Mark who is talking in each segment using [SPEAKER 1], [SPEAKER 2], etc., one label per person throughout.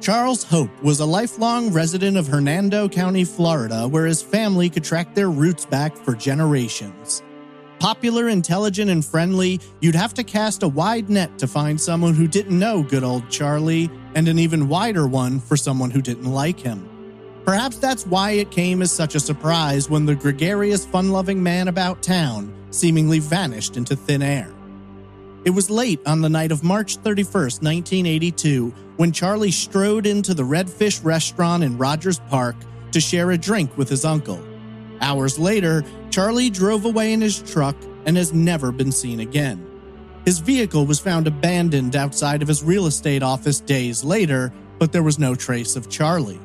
[SPEAKER 1] Charles Hope was a lifelong resident of Hernando County, Florida, where his family could track their roots back for generations. Popular, intelligent, and friendly, you'd have to cast a wide net to find someone who didn't know good old Charlie, and an even wider one for someone who didn't like him. Perhaps that's why it came as such a surprise when the gregarious, fun-loving man about town seemingly vanished into thin air. It was late on the night of March 31st, 1982, when Charlie strode into the Redfish restaurant in Rogers Park to share a drink with his uncle. Hours later, Charlie drove away in his truck and has never been seen again. His vehicle was found abandoned outside of his real estate office days later, but there was no trace of Charlie.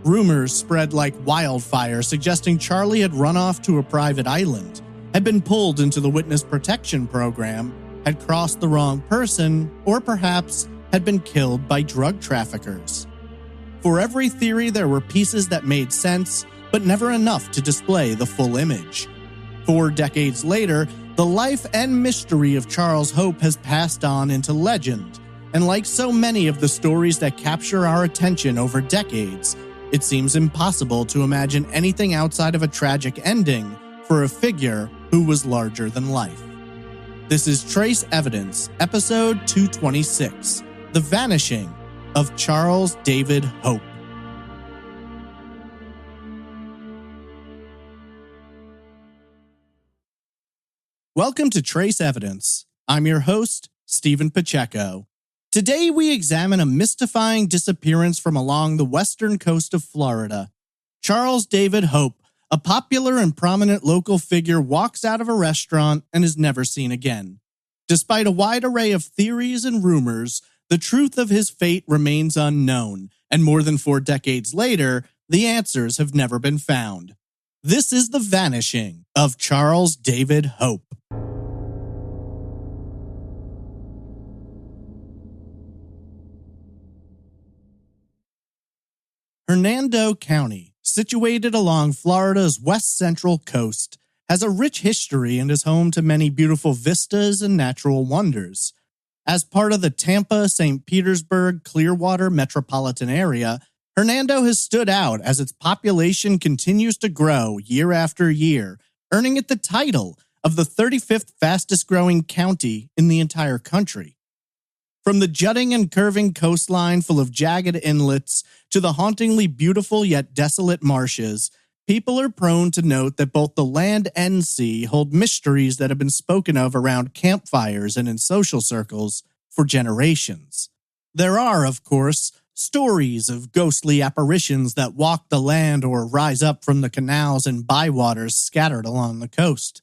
[SPEAKER 1] Rumors spread like wildfire, suggesting Charlie had run off to a private island, had been pulled into the witness protection program, had crossed the wrong person, or perhaps had been killed by drug traffickers. For every theory, there were pieces that made sense, but never enough to display the full image. 4 decades later, the life and mystery of Charles Hope has passed on into legend, and like so many of the stories that capture our attention over decades, it seems impossible to imagine anything outside of a tragic ending for a figure who was larger than life. This is Trace Evidence, episode 226, The Vanishing of Charles David Hope. Welcome to Trace Evidence. I'm your host, Stephen Pacheco. Today we examine a mystifying disappearance from along the western coast of Florida. Charles David Hope, a popular and prominent local figure, walks out of a restaurant and is never seen again. Despite a wide array of theories and rumors, the truth of his fate remains unknown, and more than 4 decades later, the answers have never been found. This is The Vanishing of Charles David Hope. Hernando County, situated along Florida's west-central coast, has a rich history and is home to many beautiful vistas and natural wonders. As part of the Tampa, St. Petersburg, Clearwater metropolitan area, Hernando has stood out as its population continues to grow year after year, earning it the title of the 35th fastest-growing county in the entire country. From the jutting and curving coastline full of jagged inlets to the hauntingly beautiful yet desolate marshes, people are prone to note that both the land and sea hold mysteries that have been spoken of around campfires and in social circles for generations. There are, of course, stories of ghostly apparitions that walk the land or rise up from the canals and bywaters scattered along the coast.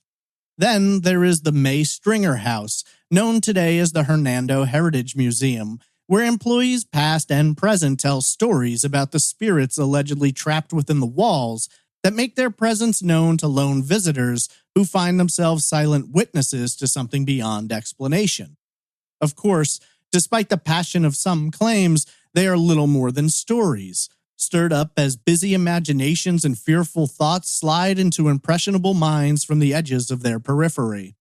[SPEAKER 1] Then there is the May Stringer House, known today as the Hernando Heritage Museum, where employees past and present tell stories about the spirits allegedly trapped within the walls that make their presence known to lone visitors who find themselves silent witnesses to something beyond explanation. Of course, despite the passion of some claims, they are little more than stories, stirred up as busy imaginations and fearful thoughts slide into impressionable minds from the edges of their periphery.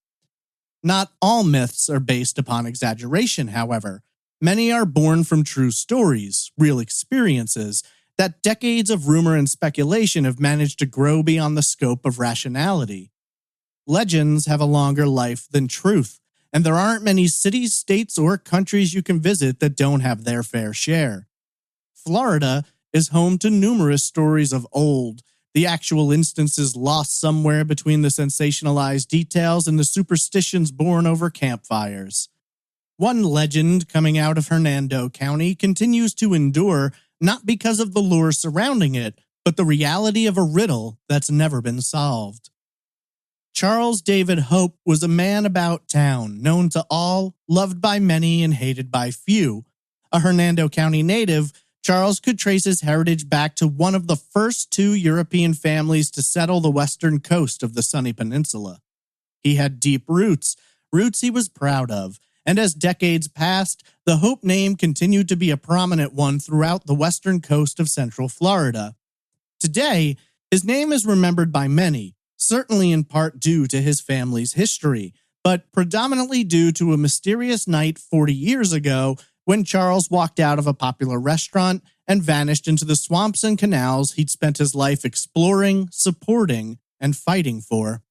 [SPEAKER 1] Not all myths are based upon exaggeration, however. Many are born from true stories, real experiences, that decades of rumor and speculation have managed to grow beyond the scope of rationality. Legends have a longer life than truth, and there aren't many cities, states, or countries you can visit that don't have their fair share. Florida is home to numerous stories of old, the actual instances lost somewhere between the sensationalized details and the superstitions born over campfires. One legend coming out of Hernando County continues to endure, not because of the lure surrounding it, but the reality of a riddle that's never been solved. Charles David Hope was a man about town, known to all, loved by many, and hated by few. A Hernando County native, Charles could trace his heritage back to one of the first 2 European families to settle the western coast of the sunny peninsula. He had deep roots he was proud of, and as decades passed, the Hope name continued to be a prominent one throughout the western coast of central Florida. Today, his name is remembered by many, certainly in part due to his family's history, but predominantly due to a mysterious night 40 years ago when Charles walked out of a popular restaurant and vanished into the swamps and canals he'd spent his life exploring, supporting, and fighting for.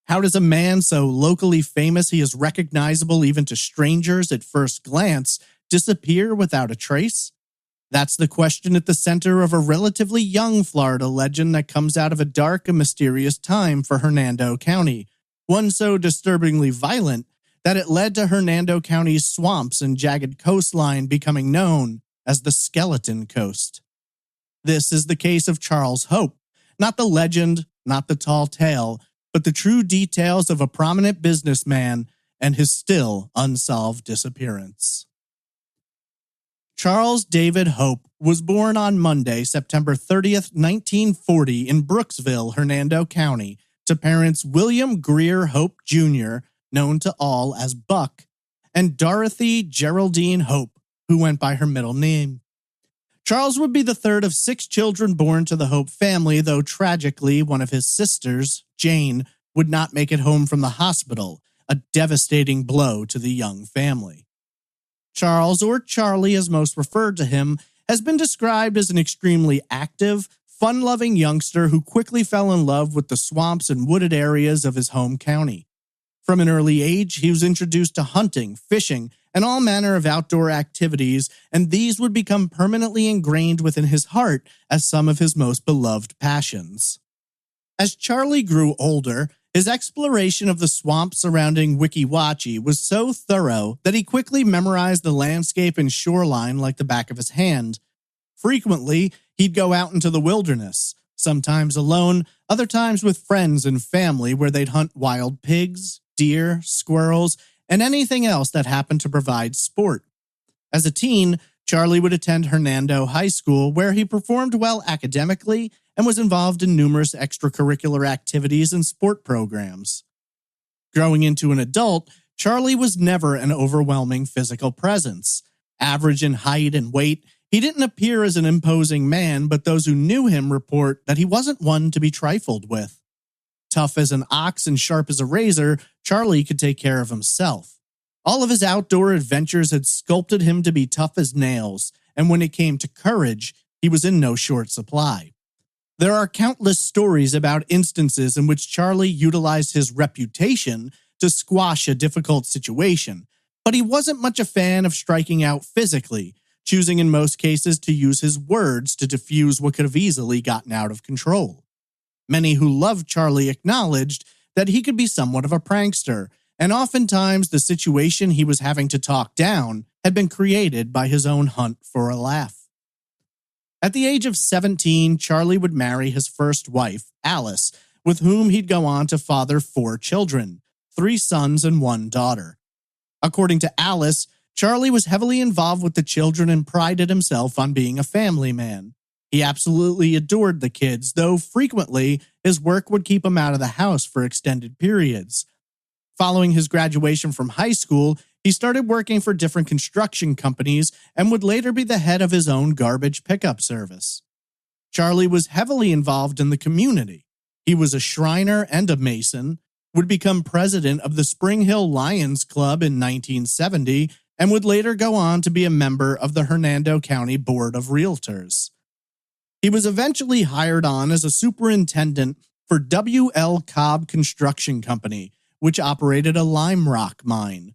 [SPEAKER 1] How does a man so locally famous he is recognizable even to strangers at first glance disappear without a trace? That's the question at the center of a relatively young Florida legend that comes out of a dark and mysterious time for Hernando County, one so disturbingly violent that it led to Hernando County's swamps and jagged coastline becoming known as the Skeleton Coast. This is the case of Charles Hope, not the legend, not the tall tale, but the true details of a prominent businessman and his still unsolved disappearance. Charles David Hope was born on Monday, September 30th, 1940 in Brooksville, Hernando County, to parents William Greer Hope Jr., known to all as Buck, and Dorothy Geraldine Hope, who went by her middle name. Charles would be the third of 6 children born to the Hope family, though tragically one of his sisters, Jane, would not make it home from the hospital, a devastating blow to the young family. Charles, or Charlie as most referred to him, has been described as an extremely active, fun-loving youngster who quickly fell in love with the swamps and wooded areas of his home county. From an early age, he was introduced to hunting, fishing, and all manner of outdoor activities, and these would become permanently ingrained within his heart as some of his most beloved passions. As Charlie grew older, his exploration of the swamps surrounding Weeki Wachee was so thorough that he quickly memorized the landscape and shoreline like the back of his hand. Frequently, he'd go out into the wilderness, sometimes alone, other times with friends and family, where they'd hunt wild pigs, deer, squirrels, and anything else that happened to provide sport. As a teen, Charlie would attend Hernando High School, where he performed well academically and was involved in numerous extracurricular activities and sport programs. Growing into an adult, Charlie was never an overwhelming physical presence. Average in height and weight, he didn't appear as an imposing man, but those who knew him report that he wasn't one to be trifled with. Tough as an ox and sharp as a razor, Charlie could take care of himself. All of his outdoor adventures had sculpted him to be tough as nails, and when it came to courage, he was in no short supply. There are countless stories about instances in which Charlie utilized his reputation to squash a difficult situation, but he wasn't much a fan of striking out physically, choosing in most cases to use his words to diffuse what could have easily gotten out of control. Many who loved Charlie acknowledged that he could be somewhat of a prankster, and oftentimes the situation he was having to talk down had been created by his own hunt for a laugh. At the age of 17, Charlie would marry his first wife, Alice, with whom he'd go on to father 4 children, 3 sons and 1 daughter. According to Alice, Charlie was heavily involved with the children and prided himself on being a family man. He absolutely adored the kids, though frequently his work would keep him out of the house for extended periods. Following his graduation from high school, he started working for different construction companies and would later be the head of his own garbage pickup service. Charlie was heavily involved in the community. He was a Shriner and a Mason, would become president of the Spring Hill Lions Club in 1970, and would later go on to be a member of the Hernando County Board of Realtors. He was eventually hired on as a superintendent for W.L. Cobb Construction Company, which operated a lime rock mine.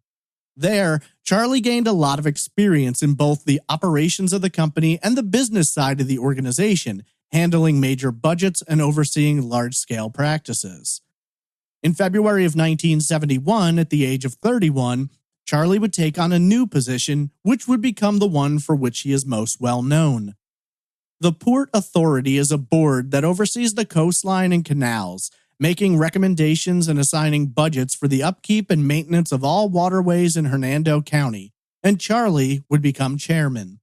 [SPEAKER 1] There, Charlie gained a lot of experience in both the operations of the company and the business side of the organization, handling major budgets and overseeing large-scale practices. In February of 1971, at the age of 31, Charlie would take on a new position, which would become the one for which he is most well known. The Port Authority is a board that oversees the coastline and canals, making recommendations and assigning budgets for the upkeep and maintenance of all waterways in Hernando County, and Charlie would become chairman.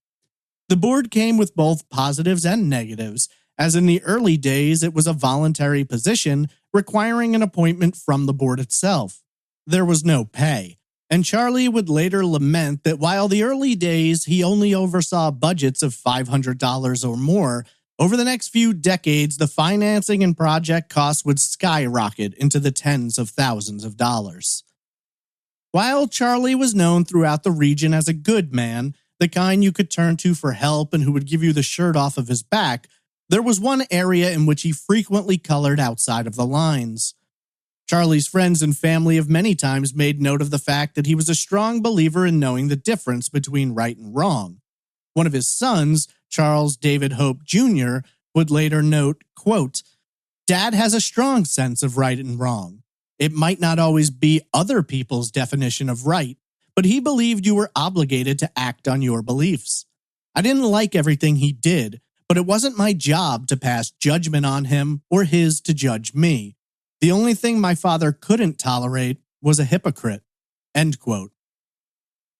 [SPEAKER 1] The board came with both positives and negatives, as in the early days it was a voluntary position requiring an appointment from the board itself. There was no pay, and Charlie would later lament that while the early days he only oversaw budgets of $500 or more, over the next few decades, the financing and project costs would skyrocket into the tens of thousands of dollars. While Charlie was known throughout the region as a good man, the kind you could turn to for help and who would give you the shirt off of his back, there was one area in which he frequently colored outside of the lines. Charlie's friends and family have many times made note of the fact that he was a strong believer in knowing the difference between right and wrong. One of his sons, Charles David Hope Jr., would later note, quote, "Dad has a strong sense of right and wrong. It might not always be other people's definition of right, but he believed you were obligated to act on your beliefs. I didn't like everything he did, but it wasn't my job to pass judgment on him or his to judge me. The only thing my father couldn't tolerate was a hypocrite." End quote.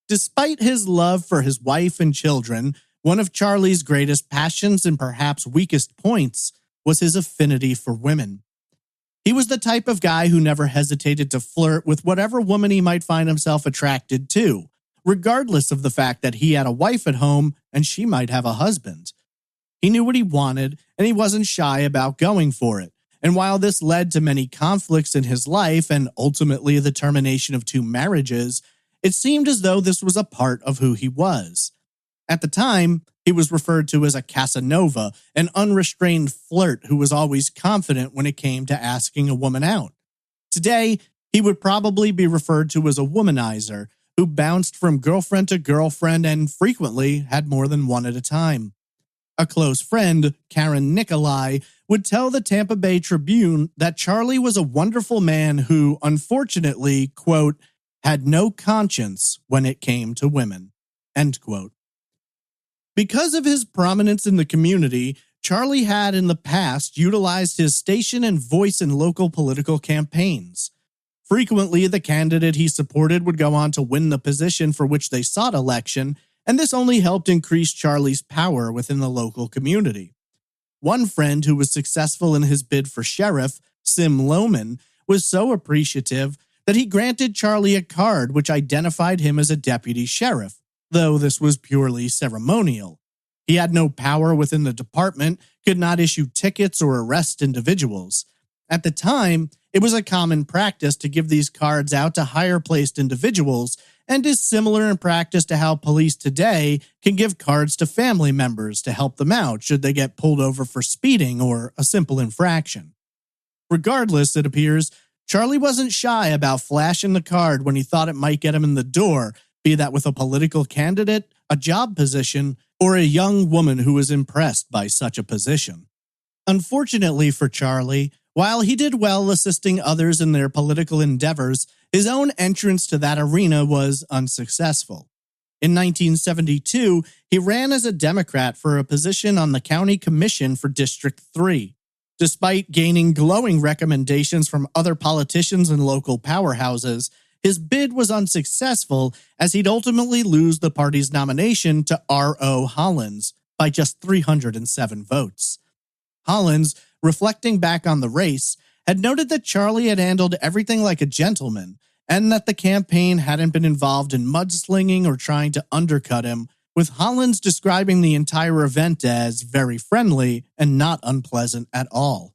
[SPEAKER 1] Despite his love for his wife and children, one of Charlie's greatest passions and perhaps weakest points was his affinity for women. He was the type of guy who never hesitated to flirt with whatever woman he might find himself attracted to, regardless of the fact that he had a wife at home and she might have a husband. He knew what he wanted, and he wasn't shy about going for it. And while this led to many conflicts in his life and ultimately the termination of 2 marriages, it seemed as though this was a part of who he was. At the time, he was referred to as a Casanova, an unrestrained flirt who was always confident when it came to asking a woman out. Today, he would probably be referred to as a womanizer who bounced from girlfriend to girlfriend and frequently had more than one at a time. A close friend, Karen Nicolai, would tell the Tampa Bay Tribune that Charlie was a wonderful man who, unfortunately, quote, "had no conscience when it came to women." End quote. Because of his prominence in the community, Charlie had in the past utilized his station and voice in local political campaigns. Frequently, the candidate he supported would go on to win the position for which they sought election, and this only helped increase Charlie's power within the local community. One friend who was successful in his bid for sheriff, Sim Lohman, was so appreciative that he granted Charlie a card which identified him as a deputy sheriff, though this was purely ceremonial. He had no power within the department, could not issue tickets or arrest individuals. At the time, it was a common practice to give these cards out to higher-placed individuals, and is similar in practice to how police today can give cards to family members to help them out should they get pulled over for speeding or a simple infraction. Regardless, it appears, Charlie wasn't shy about flashing the card when he thought it might get him in the door, be that with a political candidate, a job position, or a young woman who was impressed by such a position. Unfortunately for Charlie, while he did well assisting others in their political endeavors, his own entrance to that arena was unsuccessful. In 1972, he ran as a Democrat for a position on the county commission for District 3. Despite gaining glowing recommendations from other politicians and local powerhouses, his bid was unsuccessful as he'd ultimately lose the party's nomination to R.O. Hollins by just 307 votes. Hollins, reflecting back on the race, had noted that Charlie had handled everything like a gentleman and that the campaign hadn't been involved in mudslinging or trying to undercut him, with Hollins describing the entire event as very friendly and not unpleasant at all.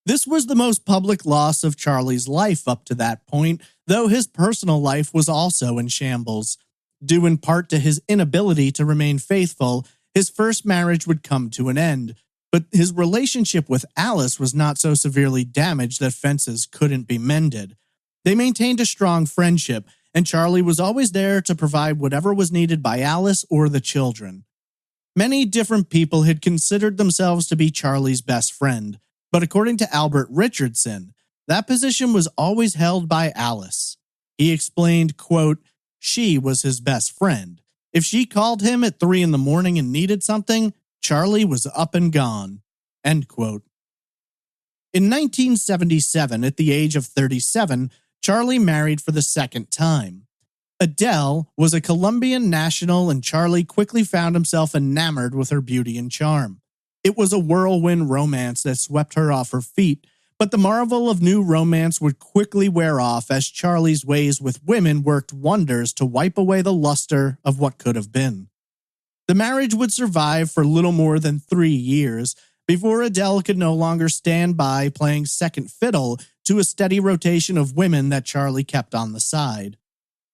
[SPEAKER 1] This was the most public loss of Charlie's life up to that point, though his personal life was also in shambles. Due in part to his inability to remain faithful, his first marriage would come to an end, but his relationship with Alice was not so severely damaged that fences couldn't be mended. They maintained a strong friendship, and Charlie was always there to provide whatever was needed by Alice or the children. Many different people had considered themselves to be Charlie's best friend, but according to Albert Richardson, that position was always held by Alice. He explained, quote, "She was his best friend. If she called him at 3 in the morning and needed something, Charlie was up and gone." End quote. In 1977, at the age of 37, Charlie married for the second time. Adele was a Colombian national, and Charlie quickly found himself enamored with her beauty and charm. It was a whirlwind romance that swept her off her feet, but the marvel of new romance would quickly wear off as Charlie's ways with women worked wonders to wipe away the luster of what could have been. The marriage would survive for little more than 3 years, before Adele could no longer stand by playing second fiddle to a steady rotation of women that Charlie kept on the side.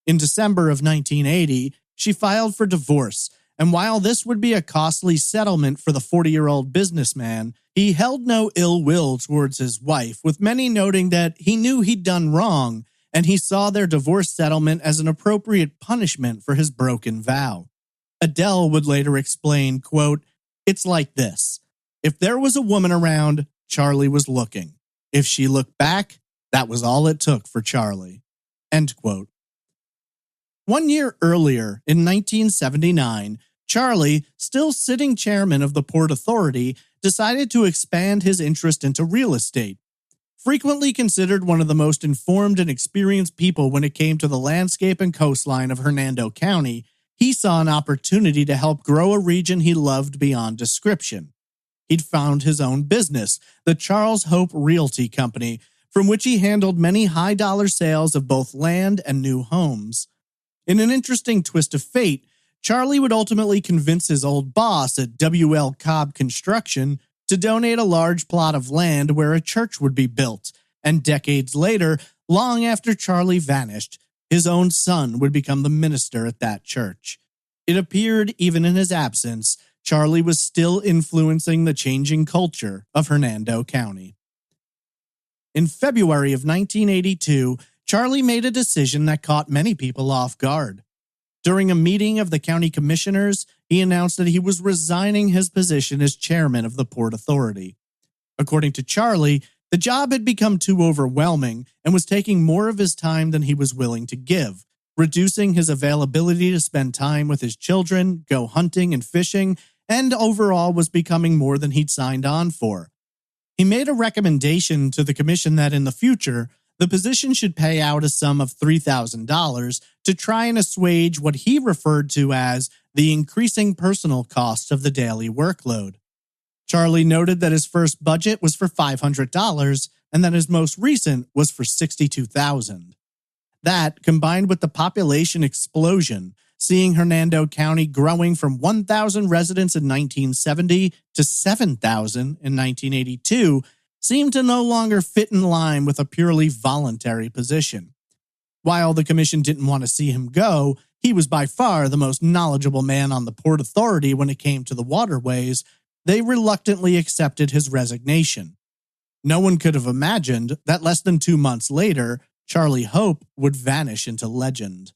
[SPEAKER 1] In December of 1980, she filed for divorce, and while this would be a costly settlement for the 40-year-old businessman, he held no ill will towards his wife, with many noting that he knew he'd done wrong, and he saw their divorce settlement as an appropriate punishment for his broken vow. Adele would later explain, quote, "It's like this. If there was a woman around, Charlie was looking. If she looked back, that was all it took for Charlie." End quote. 1 year earlier, in 1979, Charlie, still sitting chairman of the Port Authority, decided to expand his interest into real estate. Frequently considered one of the most informed and experienced people when it came to the landscape and coastline of Hernando County, he saw an opportunity to help grow a region he loved beyond description. He'd found his own business, the Charles Hope Realty Company, from which he handled many high-dollar sales of both land and new homes. In an interesting twist of fate, Charlie would ultimately convince his old boss at W.L. Cobb Construction to donate a large plot of land where a church would be built, and decades later, long after Charlie vanished, his own son would become the minister at that church. It appeared, even in his absence, Charlie was still influencing the changing culture of Hernando County. In February of 1982, Charlie made a decision that caught many people off guard. During a meeting of the county commissioners, he announced that he was resigning his position as chairman of the Port Authority. According to Charlie, the job had become too overwhelming and was taking more of his time than he was willing to give, reducing his availability to spend time with his children, go hunting and fishing, and overall was becoming more than he'd signed on for. He made a recommendation to the commission that in the future, the position should pay out a sum of $3,000 to try and assuage what he referred to as the increasing personal cost of the daily workload. Charlie noted that his first budget was for $500 and that his most recent was for $62,000. That, combined with the population explosion, seeing Hernando County growing from 1,000 residents in 1970 to 7,000 in 1982, seemed to no longer fit in line with a purely voluntary position. While the commission didn't want to see him go, he was by far the most knowledgeable man on the Port Authority when it came to the waterways. They reluctantly accepted his resignation. No one could have imagined that less than 2 months later, Charlie Hope would vanish into legend.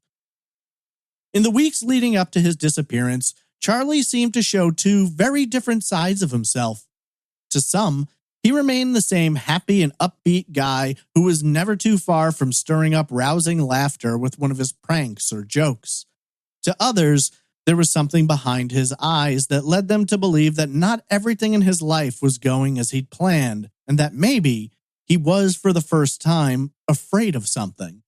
[SPEAKER 1] In the weeks leading up to his disappearance, Charlie seemed to show two very different sides of himself. To some, he remained the same happy and upbeat guy who was never too far from stirring up rousing laughter with one of his pranks or jokes. To others, there was something behind his eyes that led them to believe that not everything in his life was going as he'd planned, and that maybe he was, for the first time, afraid of something.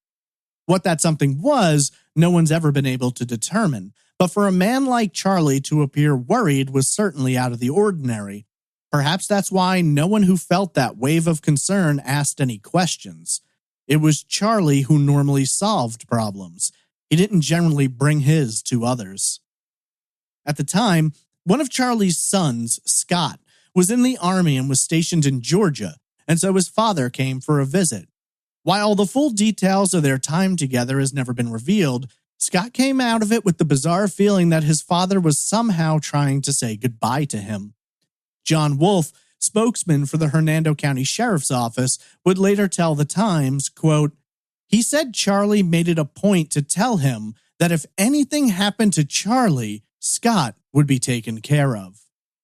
[SPEAKER 1] What that something was, no one's ever been able to determine, but for a man like Charlie to appear worried was certainly out of the ordinary. Perhaps that's why no one who felt that wave of concern asked any questions. It was Charlie who normally solved problems. He didn't generally bring his to others. At the time, one of Charlie's sons, Scott, was in the Army and was stationed in Georgia, and so his father came for a visit. While the full details of their time together has never been revealed, Scott came out of it with the bizarre feeling that his father was somehow trying to say goodbye to him. John Wolf, spokesman for the Hernando County Sheriff's Office, would later tell the Times, quote, "He said Charlie made it a point to tell him that if anything happened to Charlie, Scott would be taken care of."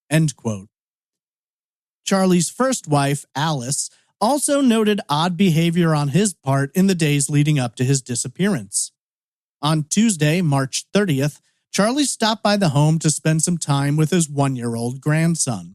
[SPEAKER 1] End quote. Charlie's first wife, Alice, also noted odd behavior on his part in the days leading up to his disappearance. On Tuesday, March 30th, Charlie stopped by the home to spend some time with his 1-year-old grandson.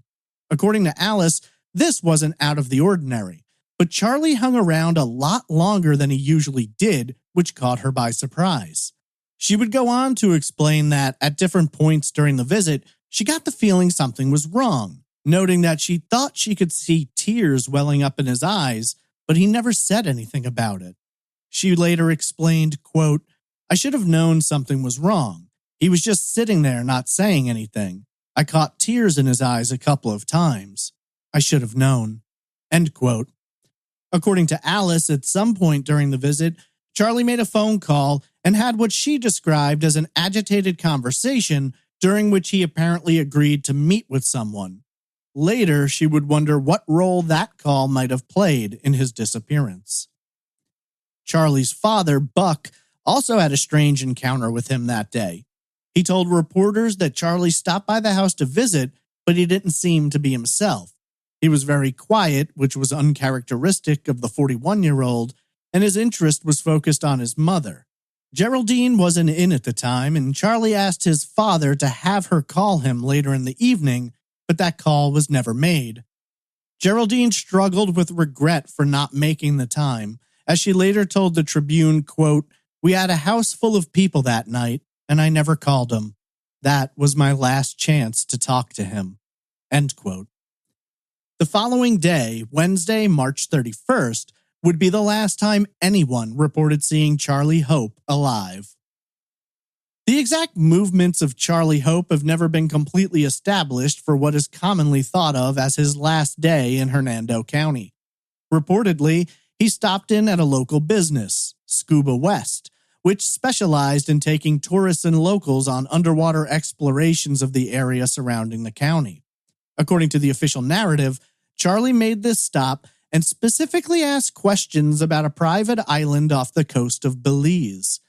[SPEAKER 1] According to Alice, this wasn't out of the ordinary, but Charlie hung around a lot longer than he usually did, which caught her by surprise. She would go on to explain that at different points during the visit, she got the feeling something was wrong, noting that she thought she could see tears welling up in his eyes, but he never said anything about it. She later explained, quote, "I should have known something was wrong. He was just sitting there not saying anything. I caught tears in his eyes a couple of times." I should have known. End quote. According to Alice, at some point during the visit, Charlie made a phone call and had what she described as an agitated conversation during which he apparently agreed to meet with someone. Later, she would wonder what role that call might have played in his disappearance. Charlie's father, Buck, also had a strange encounter with him that day. He told reporters that Charlie stopped by the house to visit, but he didn't seem to be himself. He was very quiet, which was uncharacteristic of the 41-year-old, and his interest was focused on his mother. Geraldine wasn't in at the time, and Charlie asked his father to have her call him later in the evening, but that call was never made. Geraldine struggled with regret for not making the time, as she later told the Tribune, quote, "We had a house full of people that night, and I never called him. That was my last chance to talk to him." End quote. The following day, Wednesday, March 31st, would be the last time anyone reported seeing Charlie Hope alive. The exact movements of Charlie Hope have never been completely established for what is commonly thought of as his last day in Hernando County. Reportedly, he stopped in at a local business, Scuba West, which specialized in taking tourists and locals on underwater explorations of the area surrounding the county. According to the official narrative, Charlie made this stop and specifically asked questions about a private island off the coast of Belize.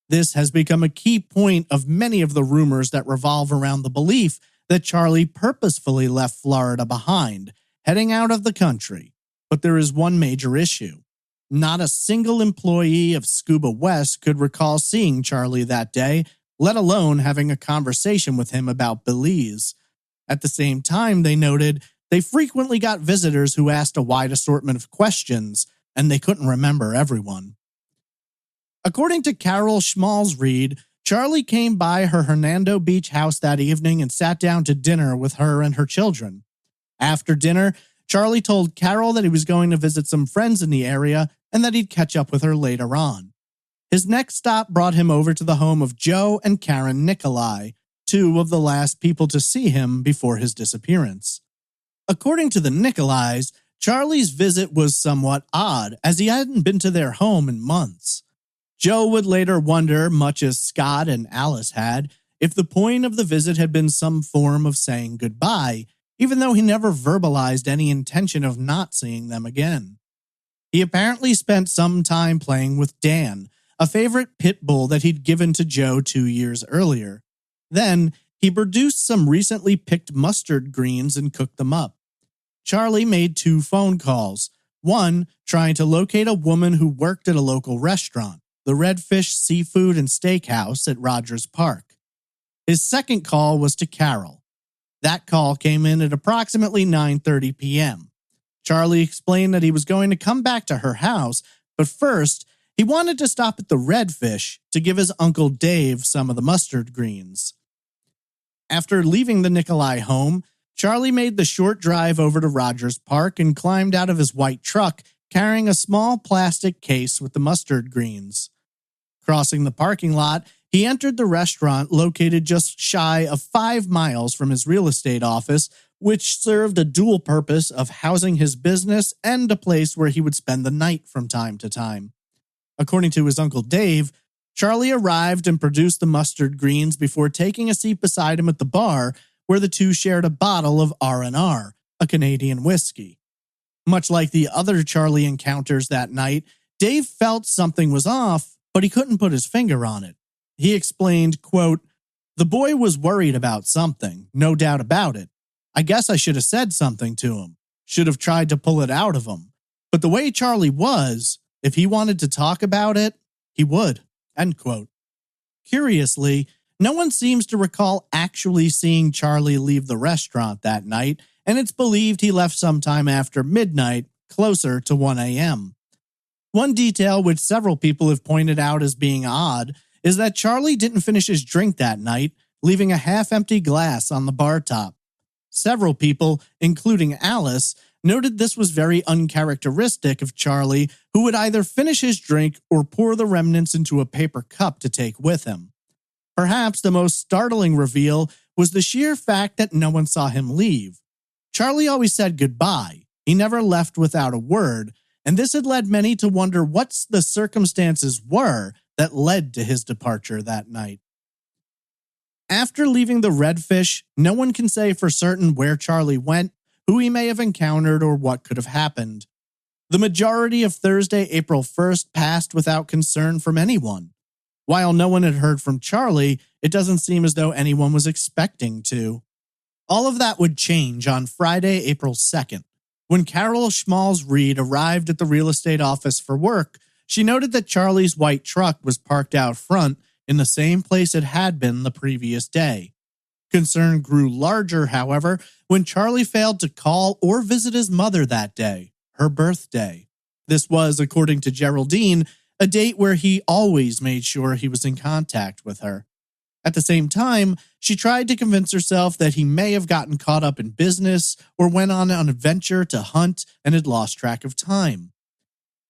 [SPEAKER 1] This has become a key point of many of the rumors that revolve around the belief that Charlie purposefully left Florida behind, heading out of the country. But there is one major issue. Not a single employee of Scuba West could recall seeing Charlie that day, let alone having a conversation with him about Belize. At the same time, they noted they frequently got visitors who asked a wide assortment of questions, and they couldn't remember everyone. According to Carol Schmalzried, Charlie came by her Hernando Beach house that evening and sat down to dinner with her and her children. After dinner, Charlie told Carol that he was going to visit some friends in the area and that he'd catch up with her later on. His next stop brought him over to the home of Joe and Karen Nicolai, two of the last people to see him before his disappearance. According to the Nicolais, Charlie's visit was somewhat odd, as he hadn't been to their home in months. Joe would later wonder, much as Scott and Alice had, if the point of the visit had been some form of saying goodbye, even though he never verbalized any intention of not seeing them again. He apparently spent some time playing with Dan, a favorite pit bull that he'd given to Joe 2 years earlier. Then, he produced some recently picked mustard greens and cooked them up. Charlie made 2 phone calls, one trying to locate a woman who worked at a local restaurant, the Redfish Seafood and Steakhouse at Rogers Park. His second call was to Carol. That call came in at approximately 9:30 p.m. Charlie explained that he was going to come back to her house, but first, he wanted to stop at the Redfish to give his Uncle Dave some of the mustard greens. After leaving the Nicolai home, Charlie made the short drive over to Rogers Park and climbed out of his white truck, carrying a small plastic case with the mustard greens. Crossing the parking lot, he entered the restaurant located just shy of 5 miles from his real estate office, which served a dual purpose of housing his business and a place where he would spend the night from time to time. According to his Uncle Dave, Charlie arrived and produced the mustard greens before taking a seat beside him at the bar, where the two shared a bottle of R&R, a Canadian whiskey. Much like the other Charlie encounters that night, Dave felt something was off, but he couldn't put his finger on it. He explained, quote, "The boy was worried about something, no doubt about it. I guess I should have said something to him, should have tried to pull it out of him. But the way Charlie was, if he wanted to talk about it, he would." End quote. Curiously, no one seems to recall actually seeing Charlie leave the restaurant that night, and it's believed he left sometime after midnight, closer to 1 a.m. One detail which several people have pointed out as being odd is that Charlie didn't finish his drink that night, leaving a half-empty glass on the bar top. Several people, including Alice, noted this was very uncharacteristic of Charlie, who would either finish his drink or pour the remnants into a paper cup to take with him. Perhaps the most startling reveal was the sheer fact that no one saw him leave. Charlie always said goodbye. He never left without a word, and this had led many to wonder what the circumstances were that led to his departure that night. After leaving the Redfish, no one can say for certain where Charlie went, who he may have encountered, or what could have happened. The majority of Thursday, April 1st passed without concern from anyone. While no one had heard from Charlie, it doesn't seem as though anyone was expecting to. All of that would change on Friday, April 2nd. When Carol Schmalz Reed arrived at the real estate office for work, she noted that Charlie's white truck was parked out front in the same place it had been the previous day. Concern grew larger, however, when Charlie failed to call or visit his mother that day, her birthday. This was, according to Geraldine, a date where he always made sure he was in contact with her. At the same time, she tried to convince herself that he may have gotten caught up in business or went on an adventure to hunt and had lost track of time.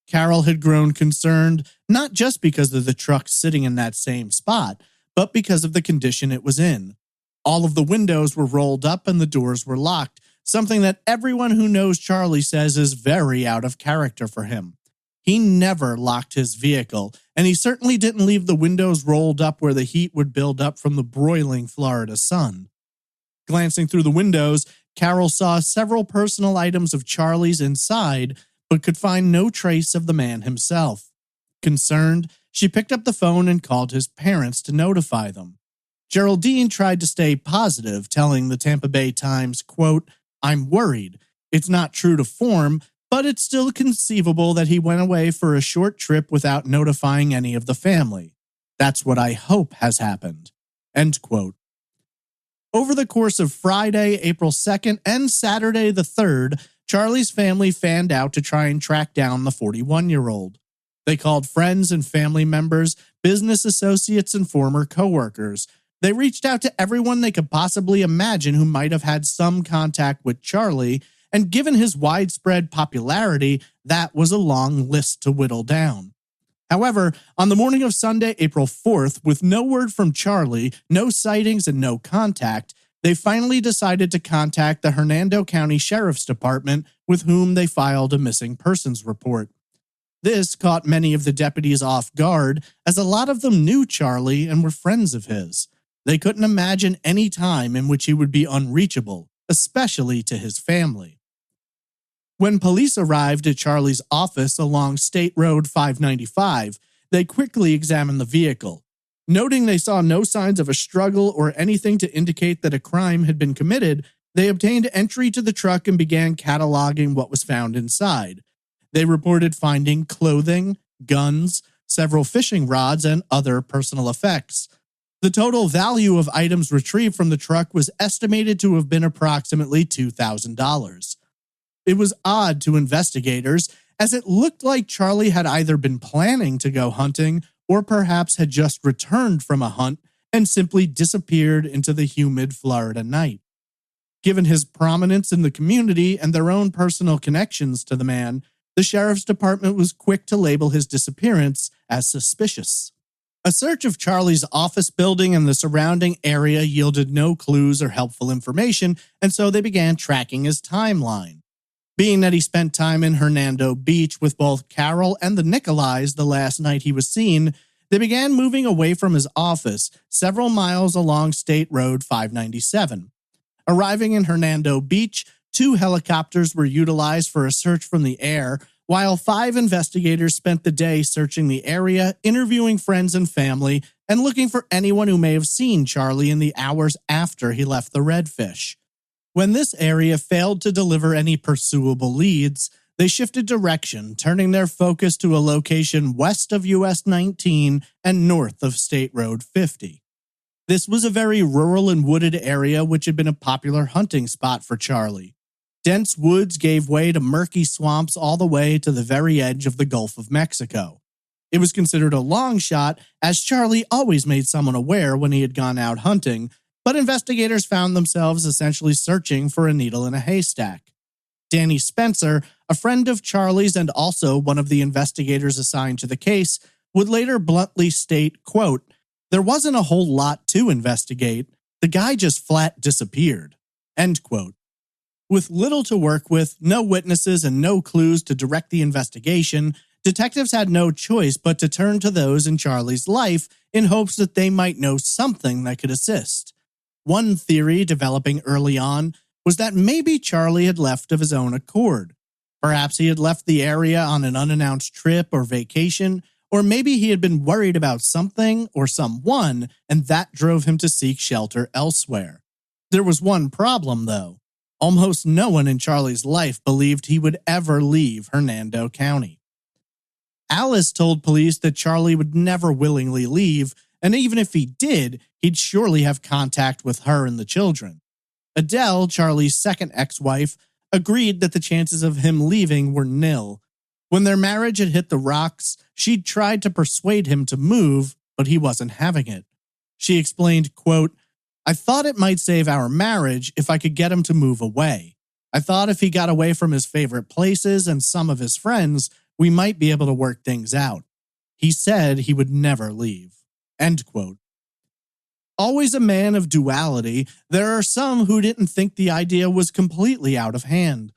[SPEAKER 1] Carol had grown concerned not just because of the truck sitting in that same spot, but because of the condition it was in. All of the windows were rolled up and the doors were locked, something that everyone who knows Charlie says is very out of character for him. He never locked his vehicle, and he certainly didn't leave the windows rolled up where the heat would build up from the broiling Florida sun. Glancing through the windows, Carol saw several personal items of Charlie's inside, but could find no trace of the man himself. Concerned, she picked up the phone and called his parents to notify them. Geraldine tried to stay positive, telling the Tampa Bay Times, quote, "I'm worried. It's not true to form, but it's still conceivable that he went away for a short trip without notifying any of the family. That's what I hope has happened." End quote. Over the course of Friday, April 2nd, and Saturday the 3rd, Charlie's family fanned out to try and track down the 41-year-old. They called friends and family members, business associates, and former coworkers. They reached out to everyone they could possibly imagine who might have had some contact with Charlie, and given his widespread popularity, that was a long list to whittle down. However, on the morning of Sunday, April 4th, with no word from Charlie, no sightings, and no contact, they finally decided to contact the Hernando County Sheriff's Department, with whom they filed a missing persons report. This caught many of the deputies off guard, as a lot of them knew Charlie and were friends of his. They couldn't imagine any time in which he would be unreachable, especially to his family. When police arrived at Charlie's office along State Road 595, they quickly examined the vehicle. Noting they saw no signs of a struggle or anything to indicate that a crime had been committed, they obtained entry to the truck and began cataloging what was found inside. They reported finding clothing, guns, several fishing rods, and other personal effects. The total value of items retrieved from the truck was estimated to have been approximately $2,000. It was odd to investigators, as it looked like Charlie had either been planning to go hunting or perhaps had just returned from a hunt and simply disappeared into the humid Florida night. Given his prominence in the community and their own personal connections to the man, the sheriff's department was quick to label his disappearance as suspicious. A search of Charlie's office building and the surrounding area yielded no clues or helpful information, and so they began tracking his timeline. Being that he spent time in Hernando Beach with both Carol and the Nicolais the last night he was seen, they began moving away from his office several miles along State Road 597. Arriving in Hernando Beach, 2 helicopters were utilized for a search from the air, while 5 investigators spent the day searching the area, interviewing friends and family, and looking for anyone who may have seen Charlie in the hours after he left the Redfish. When this area failed to deliver any pursuable leads, they shifted direction, turning their focus to a location west of US 19 and north of State Road 50. This was a very rural and wooded area which had been a popular hunting spot for Charlie. Dense woods gave way to murky swamps all the way to the very edge of the Gulf of Mexico. It was considered a long shot, as Charlie always made someone aware when he had gone out hunting, but investigators found themselves essentially searching for a needle in a haystack. Danny Spencer, a friend of Charlie's and also one of the investigators assigned to the case, would later bluntly state, quote, "There wasn't a whole lot to investigate. The guy just flat disappeared." End quote. With little to work with, no witnesses, and no clues to direct the investigation, detectives had no choice but to turn to those in Charlie's life in hopes that they might know something that could assist. One theory developing early on was that maybe Charlie had left of his own accord. Perhaps he had left the area on an unannounced trip or vacation, or maybe he had been worried about something or someone, and that drove him to seek shelter elsewhere. There was one problem, though. Almost no one in Charlie's life believed he would ever leave Hernando County. Alice told police that Charlie would never willingly leave, and even if he did, he'd surely have contact with her and the children. Adele, Charlie's second ex-wife, agreed that the chances of him leaving were nil. When their marriage had hit the rocks, she'd tried to persuade him to move, but he wasn't having it. She explained, quote, "I thought it might save our marriage if I could get him to move away. I thought if he got away from his favorite places and some of his friends, we might be able to work things out. He said he would never leave." End quote. Always a man of duality, there are some who didn't think the idea was completely out of hand.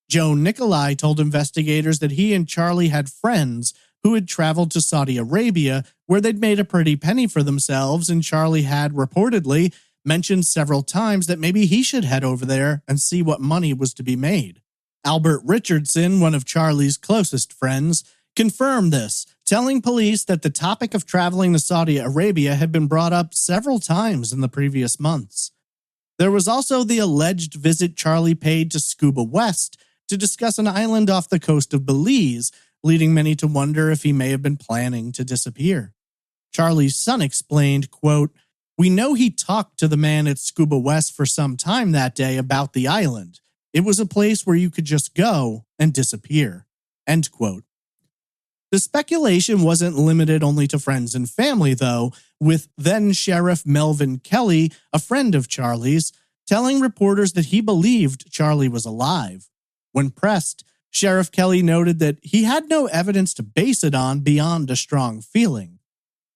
[SPEAKER 1] Joe Nicolai told investigators that he and Charlie had friends who had traveled to Saudi Arabia where they'd made a pretty penny for themselves, and Charlie had reportedly mentioned several times that maybe he should head over there and see what money was to be made. Albert Richardson, one of Charlie's closest friends, confirmed this, telling police that the topic of traveling to Saudi Arabia had been brought up several times in the previous months. There was also the alleged visit Charlie paid to Scuba West to discuss an island off the coast of Belize, leading many to wonder if he may have been planning to disappear. Charlie's son explained, quote, "We know he talked to the man at Scuba West for some time that day about the island. It was a place where you could just go and disappear." End quote. The speculation wasn't limited only to friends and family, though, with then-Sheriff Melvin Kelly, a friend of Charlie's, telling reporters that he believed Charlie was alive. When pressed, Sheriff Kelly noted that he had no evidence to base it on beyond a strong feeling.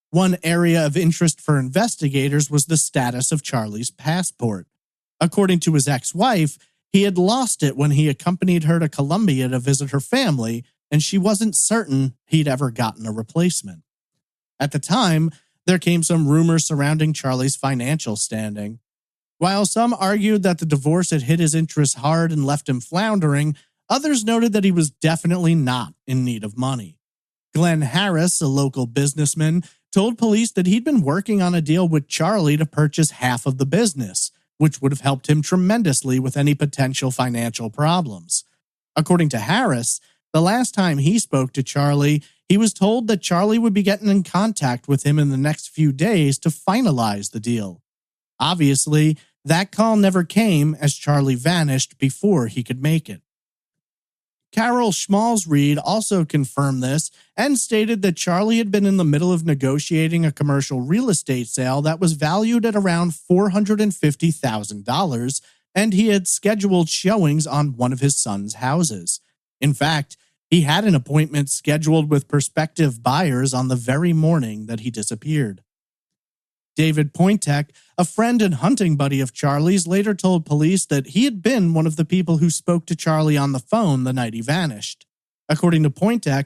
[SPEAKER 1] One area of interest for investigators was the status of Charlie's passport. According to his ex-wife, he had lost it when he accompanied her to Colombia to visit her family, and she wasn't certain he'd ever gotten a replacement. At the time, there came some rumors surrounding Charlie's financial standing. While some argued that the divorce had hit his interests hard and left him floundering, others noted that he was definitely not in need of money. Glenn Harris, a local businessman, told police that he'd been working on a deal with Charlie to purchase half of the business, which would have helped him tremendously with any potential financial problems. According to Harris, the last time he spoke to Charlie, he was told that Charlie would be getting in contact with him in the next few days to finalize the deal. Obviously, that call never came as Charlie vanished before he could make it. Carol Schmalzried also confirmed this and stated that Charlie had been in the middle of negotiating a commercial real estate sale that was valued at around $450,000, and he had scheduled showings on one of his son's houses. In fact, he had an appointment scheduled with prospective buyers on the very morning that he disappeared. David Pointek, a friend and hunting buddy of Charlie's, later told police that he had been one of the people who spoke to Charlie on the phone the night he vanished. According to Pointek,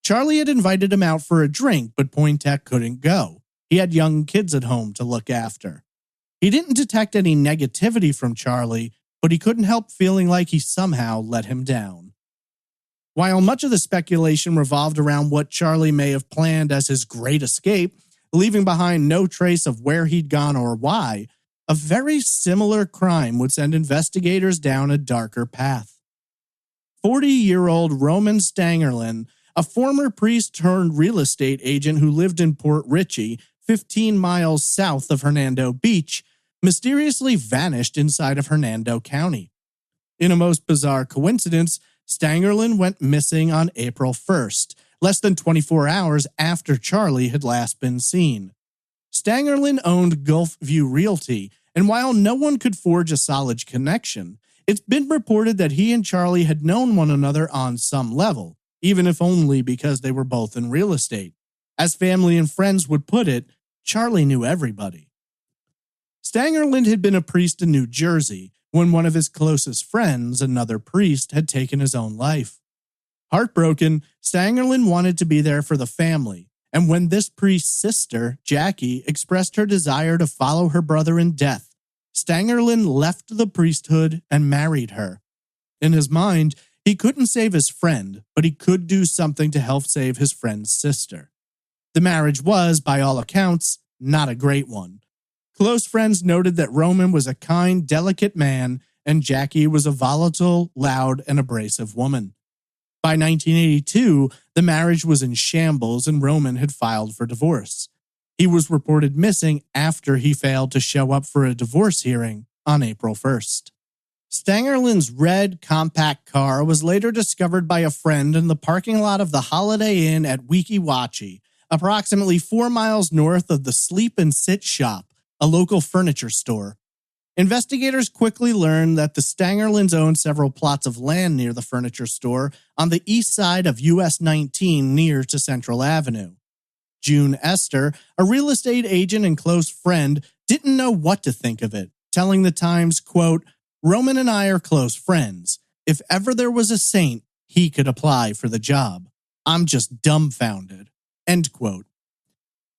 [SPEAKER 1] Charlie had invited him out for a drink, but Pointek couldn't go. He had young kids at home to look after. He didn't detect any negativity from Charlie, but he couldn't help feeling like he somehow let him down. While much of the speculation revolved around what Charlie may have planned as his great escape, leaving behind no trace of where he'd gone or why, a very similar crime would send investigators down a darker path. 40-year-old Roman Stangerlin, a former priest turned real estate agent who lived in Port Richey, 15 miles south of Hernando Beach, mysteriously vanished inside of Hernando County. In a most bizarre coincidence, Stangerlin went missing on April 1st, less than 24 hours after Charlie had last been seen. Stangerlin owned Gulf View Realty, and while no one could forge a solid connection, it's been reported that he and Charlie had known one another on some level, even if only because they were both in real estate. As family and friends would put it, Charlie knew everybody. Stangerlin had been a priest in New Jersey, when one of his closest friends, another priest, had taken his own life. Heartbroken, Stangerlin wanted to be there for the family, and when this priest's sister, Jackie, expressed her desire to follow her brother in death, Stangerlin left the priesthood and married her. In his mind, he couldn't save his friend, but he could do something to help save his friend's sister. The marriage was, by all accounts, not a great one. Close friends noted that Roman was a kind, delicate man, and Jackie was a volatile, loud, and abrasive woman. By 1982, the marriage was in shambles and Roman had filed for divorce. He was reported missing after he failed to show up for a divorce hearing on April 1st. Stangerlin's red, compact car was later discovered by a friend in the parking lot of the Holiday Inn at Weeki Wachee, approximately 4 miles north of the Sleep and Sit Shop, a local furniture store. Investigators quickly learned that the Stangerlins owned several plots of land near the furniture store on the east side of US 19 near to Central Avenue. June Esther, a real estate agent and close friend, didn't know what to think of it, telling the Times, quote, "Roman and I are close friends. If ever there was a saint, he could apply for the job. I'm just dumbfounded." End quote.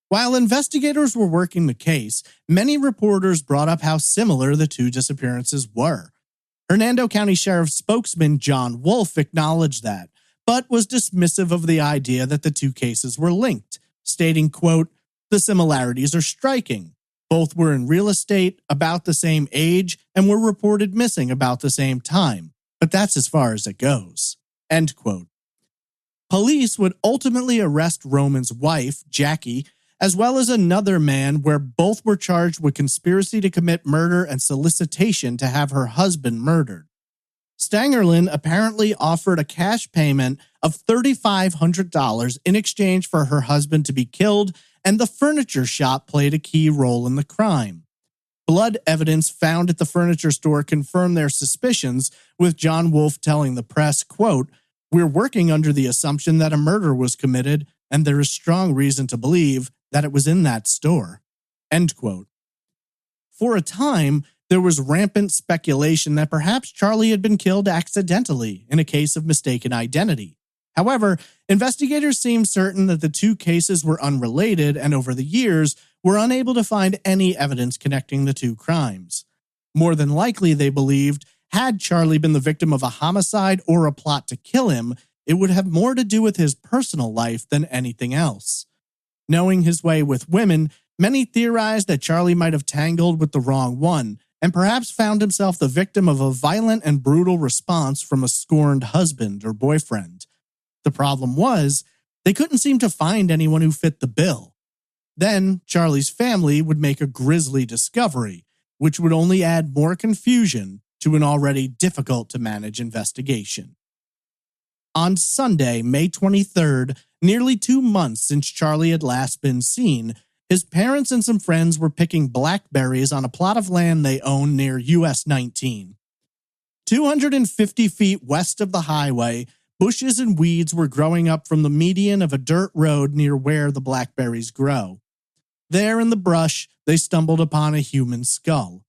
[SPEAKER 1] While investigators were working the case, many reporters brought up how similar the two disappearances were. Hernando County Sheriff's spokesman John Wolf acknowledged that, but was dismissive of the idea that the two cases were linked, stating, quote, "The similarities are striking. Both were in real estate, about the same age, and were reported missing about the same time, but that's as far as it goes." End quote. Police would ultimately arrest Roman's wife, Jackie, as well as another man where both were charged with conspiracy to commit murder and solicitation to have her husband murdered. Stangerlin apparently offered a cash payment of $3,500 in exchange for her husband to be killed, and the furniture shop played a key role in the crime. Blood evidence found at the furniture store confirmed their suspicions, with John Wolf telling the press, quote, "We're working under the assumption that a murder was committed, and there is strong reason to believe that it was in that store." End quote. For a time, there was rampant speculation that perhaps Charlie had been killed accidentally in a case of mistaken identity. However, investigators seemed certain that the two cases were unrelated and over the years were unable to find any evidence connecting the two crimes. More than likely, they believed, had Charlie been the victim of a homicide or a plot to kill him, it would have more to do with his personal life than anything else. Knowing his way with women, many theorized that Charlie might have tangled with the wrong one, and perhaps found himself the victim of a violent and brutal response from a scorned husband or boyfriend. The problem was, they couldn't seem to find anyone who fit the bill. Then, Charlie's family would make a grisly discovery, which would only add more confusion to an already difficult-to-manage investigation. On Sunday, May 23rd, nearly 2 months since Charlie had last been seen, his parents and some friends were picking blackberries on a plot of land they own near US 19. 250 feet west of the highway, bushes and weeds were growing up from the median of a dirt road near where the blackberries grow. There in the brush, they stumbled upon a human skull.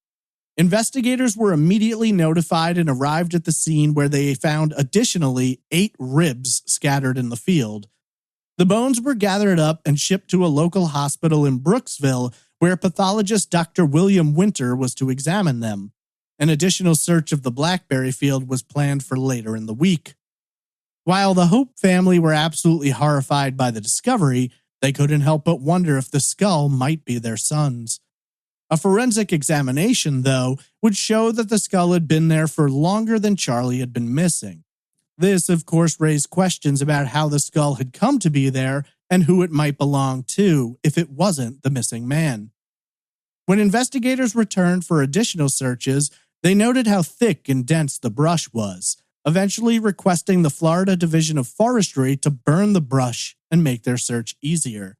[SPEAKER 1] Investigators were immediately notified and arrived at the scene, where they found additionally 8 ribs scattered in the field. The bones were gathered up and shipped to a local hospital in Brooksville, where pathologist Dr. William Winter was to examine them. An additional search of the blackberry field was planned for later in the week. While the Hope family were absolutely horrified by the discovery, they couldn't help but wonder if the skull might be their son's. A forensic examination, though, would show that the skull had been there for longer than Charlie had been missing. This, of course, raised questions about how the skull had come to be there and who it might belong to if it wasn't the missing man. When investigators returned for additional searches, they noted how thick and dense the brush was, eventually requesting the Florida Division of Forestry to burn the brush and make their search easier.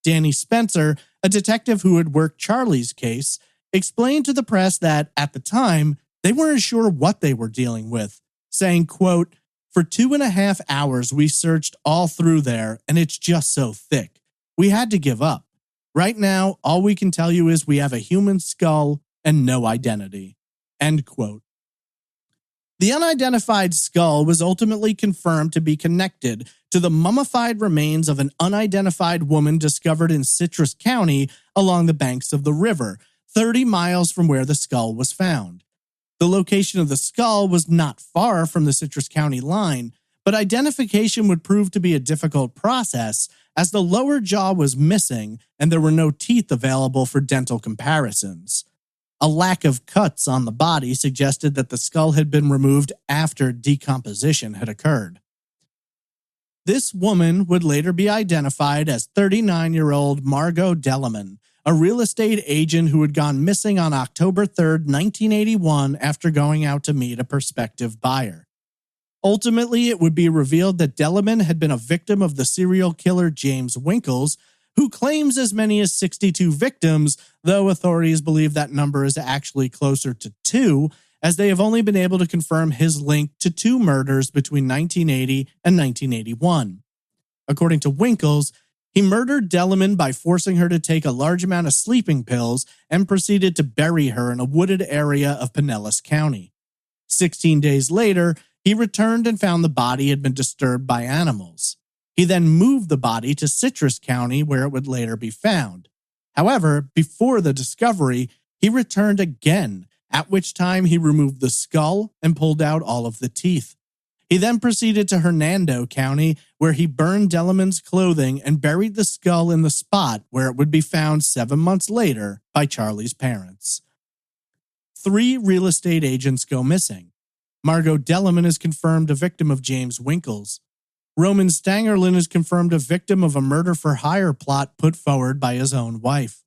[SPEAKER 1] Danny Spencer, a detective who had worked Charlie's case, explained to the press that, at the time, they weren't sure what they were dealing with, saying, quote, "For 2.5 hours we searched all through there, and it's just so thick. We had to give up. Right now, all we can tell you is we have a human skull and no identity." End quote. The unidentified skull was ultimately confirmed to be connected to the mummified remains of an unidentified woman discovered in Citrus County along the banks of the river, 30 miles from where the skull was found. The location of the skull was not far from the Citrus County line, but identification would prove to be a difficult process as the lower jaw was missing and there were no teeth available for dental comparisons. A lack of cuts on the body suggested that the skull had been removed after decomposition had occurred. This woman would later be identified as 39-year-old Margot Delleman, a real estate agent who had gone missing on October 3, 1981 after going out to meet a prospective buyer. Ultimately, it would be revealed that Delleman had been a victim of the serial killer James Winkles, who claims as many as 62 victims, though authorities believe that number is actually closer to 2, as they have only been able to confirm his link to 2 murders between 1980 and 1981. According to Winkles, he murdered Delleman by forcing her to take a large amount of sleeping pills and proceeded to bury her in a wooded area of Pinellas County. 16 days later, he returned and found the body had been disturbed by animals. He then moved the body to Citrus County, where it would later be found. However, before the discovery, he returned again, at which time he removed the skull and pulled out all of the teeth. He then proceeded to Hernando County, where he burned Delleman's clothing and buried the skull in the spot where it would be found 7 months later by Charlie's parents. 3 real estate agents go missing. Margot Delleman is confirmed a victim of James Winkles. Roman Stangerlin is confirmed a victim of a murder-for-hire plot put forward by his own wife.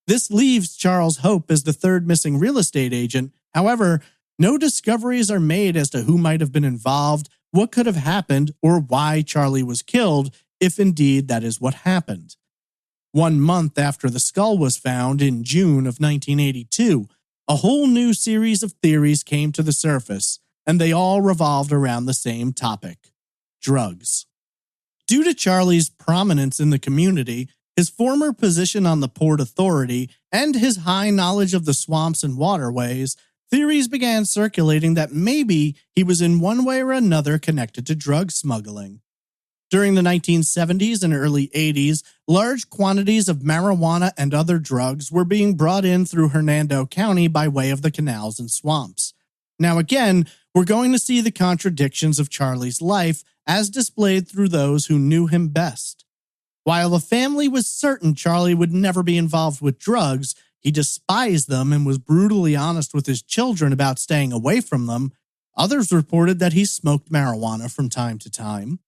[SPEAKER 1] This leaves Charles Hope as the 3rd missing real estate agent. However, no discoveries are made as to who might have been involved, what could have happened, or why Charlie was killed, if indeed that is what happened. 1 month after the skull was found, in June of 1982, a whole new series of theories came to the surface, and they all revolved around the same topic: drugs. Due to Charlie's prominence in the community, his former position on the Port Authority, and his high knowledge of the swamps and waterways, theories began circulating that maybe he was in one way or another connected to drug smuggling. During the 1970s and early 80s, large quantities of marijuana and other drugs were being brought in through Hernando County by way of the canals and swamps. Now again, we're going to see the contradictions of Charlie's life as displayed through those who knew him best. While the family was certain Charlie would never be involved with drugs, he despised them and was brutally honest with his children about staying away from them. Others reported that he smoked marijuana from time to time.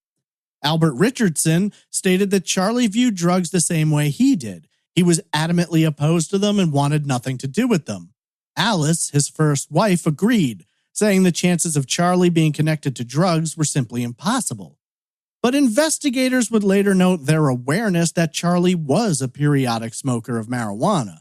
[SPEAKER 1] Albert Richardson stated that Charlie viewed drugs the same way he did. He was adamantly opposed to them and wanted nothing to do with them. Alice, his first wife, agreed, saying the chances of Charlie being connected to drugs were simply impossible. But investigators would later note their awareness that Charlie was a periodic smoker of marijuana.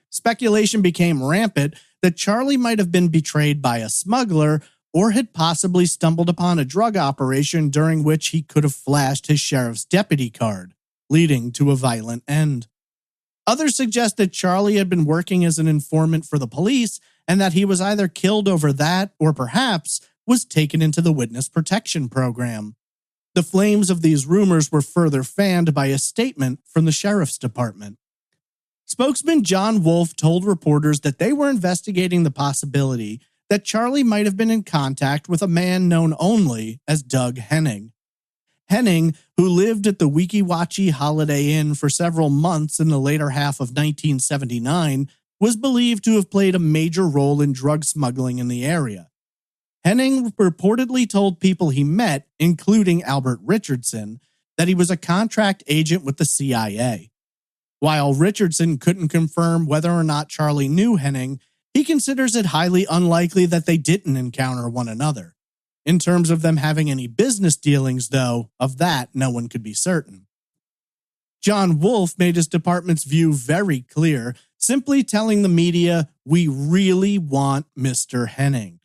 [SPEAKER 1] Speculation became rampant that Charlie might have been betrayed by a smuggler or had possibly stumbled upon a drug operation during which he could have flashed his sheriff's deputy card, leading to a violent end. Others suggest that Charlie had been working as an informant for the police and that he was either killed over that or perhaps was taken into the witness protection program. The flames of these rumors were further fanned by a statement from the sheriff's department. Spokesman John Wolfe told reporters that they were investigating the possibility that Charlie might have been in contact with a man known only as Doug Henning. Henning, who lived at the Weeki Wachee Holiday Inn for several months in the later half of 1979, was believed to have played a major role in drug smuggling in the area. Henning reportedly told people he met, including Albert Richardson, that he was a contract agent with the CIA. While Richardson couldn't confirm whether or not Charlie knew Henning, he considers it highly unlikely that they didn't encounter one another. In terms of them having any business dealings, though, of that no one could be certain. John Wolfe made his department's view very clear, simply telling the media, "We really want Mr. Henning."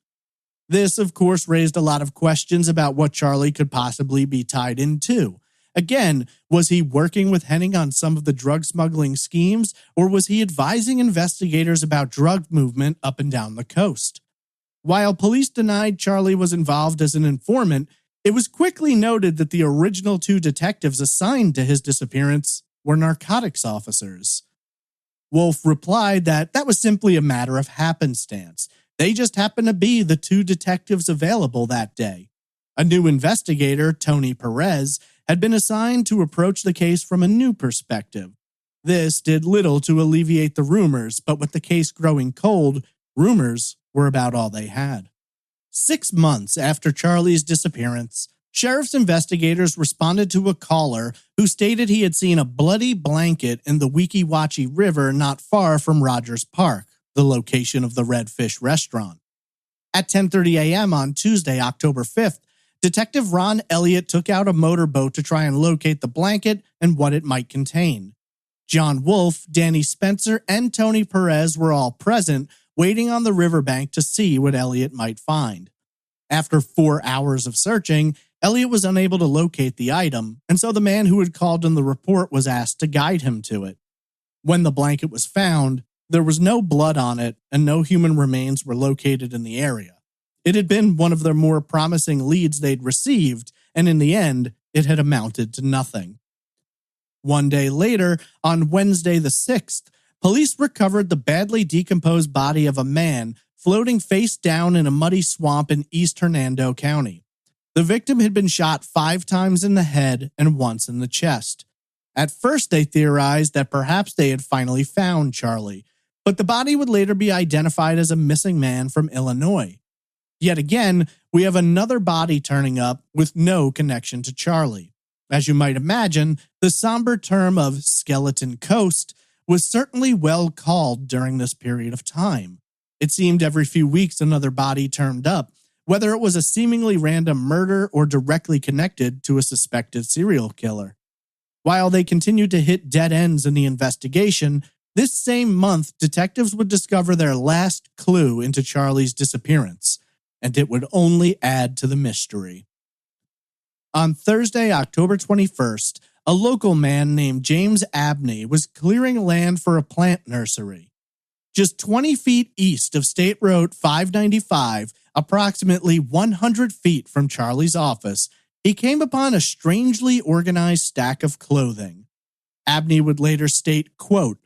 [SPEAKER 1] This, of course, raised a lot of questions about what Charlie could possibly be tied into. Again, was he working with Henning on some of the drug smuggling schemes, or was he advising investigators about drug movement up and down the coast? While police denied Charlie was involved as an informant, it was quickly noted that the original two detectives assigned to his disappearance were narcotics officers. Wolf replied that that was simply a matter of happenstance. They just happened to be the two detectives available that day. A new investigator, Tony Perez, had been assigned to approach the case from a new perspective. This did little to alleviate the rumors, but with the case growing cold, rumors were about all they had. 6 months after Charlie's disappearance, sheriff's investigators responded to a caller who stated he had seen a bloody blanket in the Weeki Wachee River not far from Rogers Park, the location of the Red Fish restaurant. At 10:30 a.m. on Tuesday, October 5th, Detective Ron Elliott took out a motorboat to try and locate the blanket and what it might contain. John Wolf, Danny Spencer, and Tony Perez were all present, waiting on the riverbank to see what Elliott might find. After 4 hours of searching, Elliott was unable to locate the item, and so the man who had called in the report was asked to guide him to it. When the blanket was found, there was no blood on it, and no human remains were located in the area. It had been one of their more promising leads they'd received, and in the end, it had amounted to nothing. 1 day later, on Wednesday the 6th, police recovered the badly decomposed body of a man floating face down in a muddy swamp in East Hernando County. The victim had been shot 5 times in the head and once in the chest. At first, they theorized that perhaps they had finally found Charlie, but the body would later be identified as a missing man from Illinois. Yet again, we have another body turning up with no connection to Charlie. As you might imagine, the somber term of skeleton coast was certainly well called during this period of time. It seemed every few weeks another body turned up, whether it was a seemingly random murder or directly connected to a suspected serial killer. While they continued to hit dead ends in the investigation, this same month detectives would discover their last clue into Charlie's disappearance, and it would only add to the mystery. On Thursday, October 21st, a local man named James Abney was clearing land for a plant nursery. Just 20 feet east of State Road 595, approximately 100 feet from Charlie's office, he came upon a strangely organized stack of clothing. Abney would later state, quote,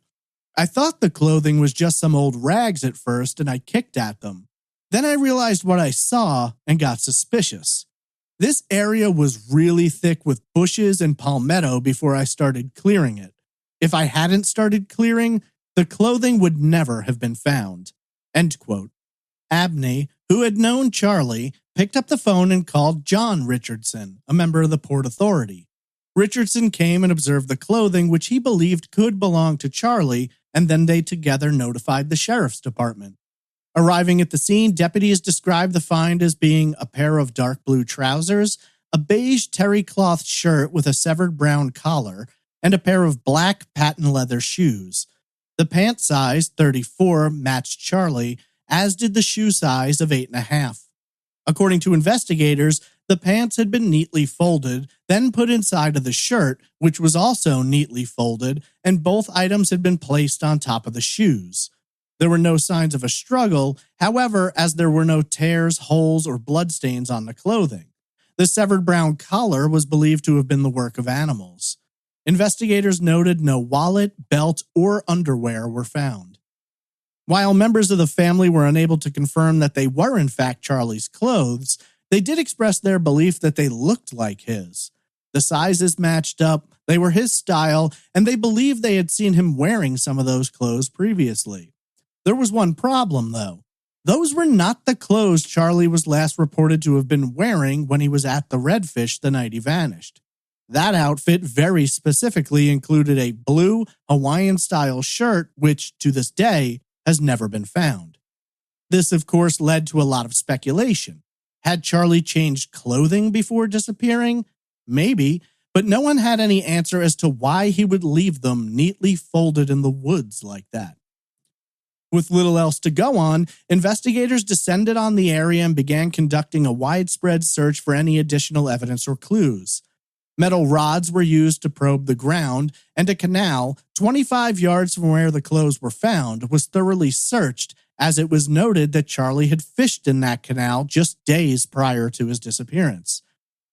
[SPEAKER 1] "I thought the clothing was just some old rags at first and I kicked at them. Then I realized what I saw and got suspicious. This area was really thick with bushes and palmetto before I started clearing it. If I hadn't started clearing, the clothing would never have been found." End quote. Abney, who had known Charlie, picked up the phone and called John Richardson, a member of the Port Authority. Richardson came and observed the clothing, which he believed could belong to Charlie, and then they together notified the sheriff's department. Arriving at the scene, deputies described the find as being a pair of dark blue trousers, a beige terry cloth shirt with a severed brown collar, and a pair of black patent leather shoes. The pant size, 34, matched Charlie, as did the shoe size of 8.5. According to investigators, the pants had been neatly folded, then put inside of the shirt, which was also neatly folded, and both items had been placed on top of the shoes. There were no signs of a struggle, however, as there were no tears, holes, or bloodstains on the clothing. The severed brown collar was believed to have been the work of animals. Investigators noted no wallet, belt, or underwear were found. While members of the family were unable to confirm that they were in fact Charlie's clothes, they did express their belief that they looked like his. The sizes matched up, they were his style, and they believed they had seen him wearing some of those clothes previously. There was one problem, though. Those were not the clothes Charlie was last reported to have been wearing when he was at the Redfish the night he vanished. That outfit very specifically included a blue Hawaiian-style shirt, which, to this day, has never been found. This, of course, led to a lot of speculation. Had Charlie changed clothing before disappearing? Maybe, but no one had any answer as to why he would leave them neatly folded in the woods like that. With little else to go on, investigators descended on the area and began conducting a widespread search for any additional evidence or clues. Metal rods were used to probe the ground, and a canal, 25 yards from where the clothes were found, was thoroughly searched, as it was noted that Charlie had fished in that canal just days prior to his disappearance.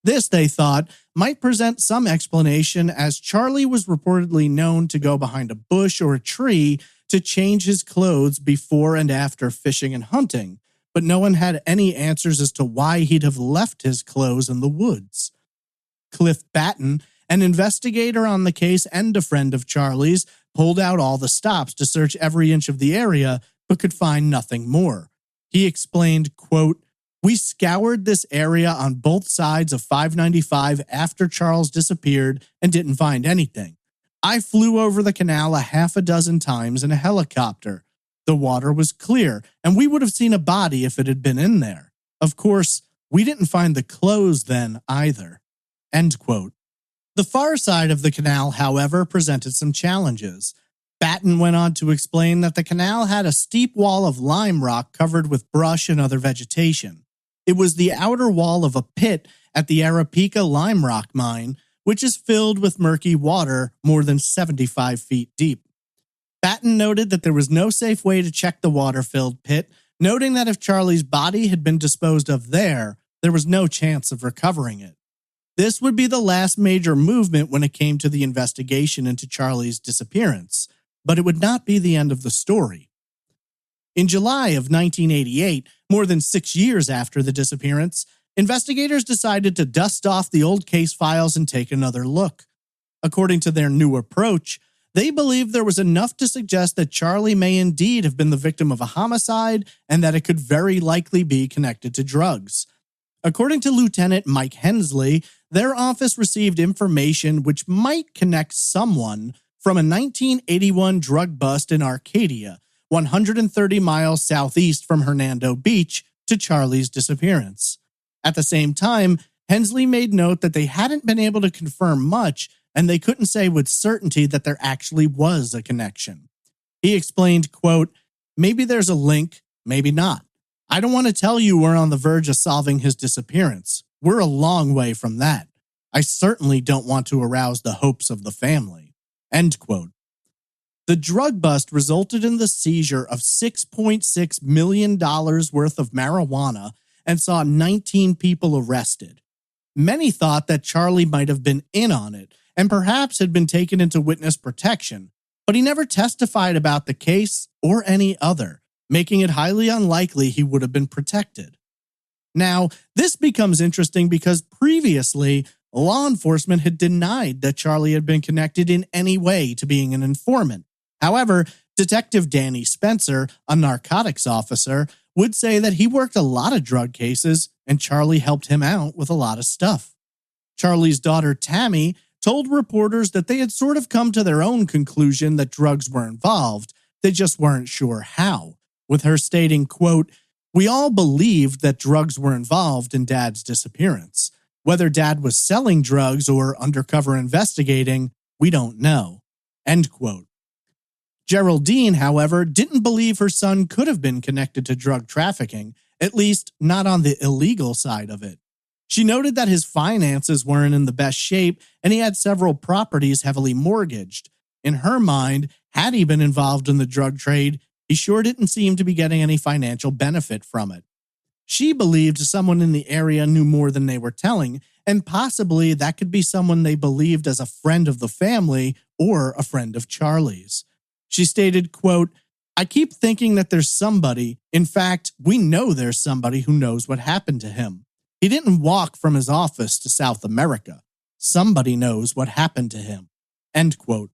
[SPEAKER 1] This, they thought, might present some explanation, as Charlie was reportedly known to go behind a bush or a tree to change his clothes before and after fishing and hunting, but no one had any answers as to why he'd have left his clothes in the woods. Cliff Batten, an investigator on the case and a friend of Charlie's, pulled out all the stops to search every inch of the area, but could find nothing more. He explained, quote, "We scoured this area on both sides of 595 after Charles disappeared and didn't find anything. I flew over the canal a half a dozen times in a helicopter. The water was clear, and we would have seen a body if it had been in there. Of course, we didn't find the clothes then either." End quote. The far side of the canal, however, presented some challenges. Batten went on to explain that the canal had a steep wall of lime rock covered with brush and other vegetation. It was the outer wall of a pit at the Arapica lime rock mine, which is filled with murky water more than 75 feet deep. Batten noted that there was no safe way to check the water-filled pit, noting that if Charlie's body had been disposed of there was no chance of recovering it. This would be the last major movement when it came to the investigation into Charlie's disappearance, but it would not be the end of the story. In July of 1988, more than 6 years after the disappearance, investigators decided to dust off the old case files and take another look. According to their new approach, they believed there was enough to suggest that Charlie may indeed have been the victim of a homicide and that it could very likely be connected to drugs. According to Lieutenant Mike Hensley, their office received information which might connect someone from a 1981 drug bust in Arcadia, 130 miles southeast from Hernando Beach, to Charlie's disappearance. At the same time, Hensley made note that they hadn't been able to confirm much, and they couldn't say with certainty that there actually was a connection. He explained, quote, "Maybe there's a link, maybe not. I don't want to tell you we're on the verge of solving his disappearance. We're a long way from that. I certainly don't want to arouse the hopes of the family." End quote. The drug bust resulted in the seizure of $6.6 million worth of marijuana and saw 19 people arrested. Many thought that Charlie might have been in on it and perhaps had been taken into witness protection, but he never testified about the case or any other, making it highly unlikely he would have been protected. Now, this becomes interesting because previously, law enforcement had denied that Charlie had been connected in any way to being an informant. However, Detective Danny Spencer, a narcotics officer, would say that he worked a lot of drug cases and Charlie helped him out with a lot of stuff. Charlie's daughter Tammy told reporters that they had sort of come to their own conclusion that drugs were involved, they just weren't sure how, with her stating, quote, "We all believed that drugs were involved in Dad's disappearance. Whether Dad was selling drugs or undercover investigating, we don't know." End quote. Geraldine, however, didn't believe her son could have been connected to drug trafficking, at least not on the illegal side of it. She noted that his finances weren't in the best shape and he had several properties heavily mortgaged. In her mind, had he been involved in the drug trade, he sure didn't seem to be getting any financial benefit from it. She believed someone in the area knew more than they were telling, and possibly that could be someone they believed as a friend of the family or a friend of Charlie's. She stated, quote, "I keep thinking that there's somebody, in fact, we know there's somebody who knows what happened to him. He didn't walk from his office to South America. Somebody knows what happened to him." End quote.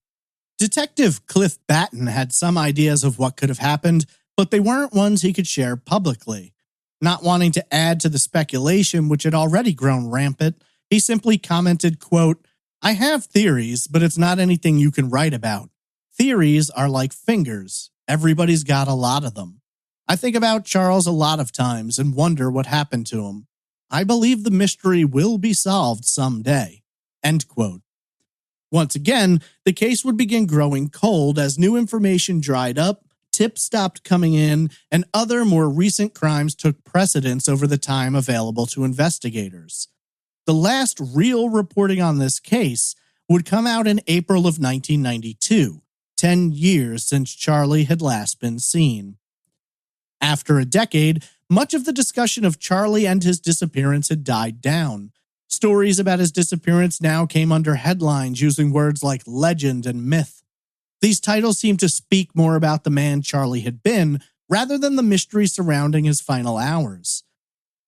[SPEAKER 1] Detective Cliff Batten had some ideas of what could have happened, but they weren't ones he could share publicly. Not wanting to add to the speculation which had already grown rampant, he simply commented, quote, "I have theories, but it's not anything you can write about. Theories are like fingers. Everybody's got a lot of them. I think about Charles a lot of times and wonder what happened to him. I believe the mystery will be solved someday." End quote. Once again, the case would begin growing cold as new information dried up, tips stopped coming in, and other more recent crimes took precedence over the time available to investigators. The last real reporting on this case would come out in April of 1992, 10 years since Charlie had last been seen. After a decade, much of the discussion of Charlie and his disappearance had died down. Stories about his disappearance now came under headlines using words like legend and myth. These titles seemed to speak more about the man Charlie had been rather than the mystery surrounding his final hours.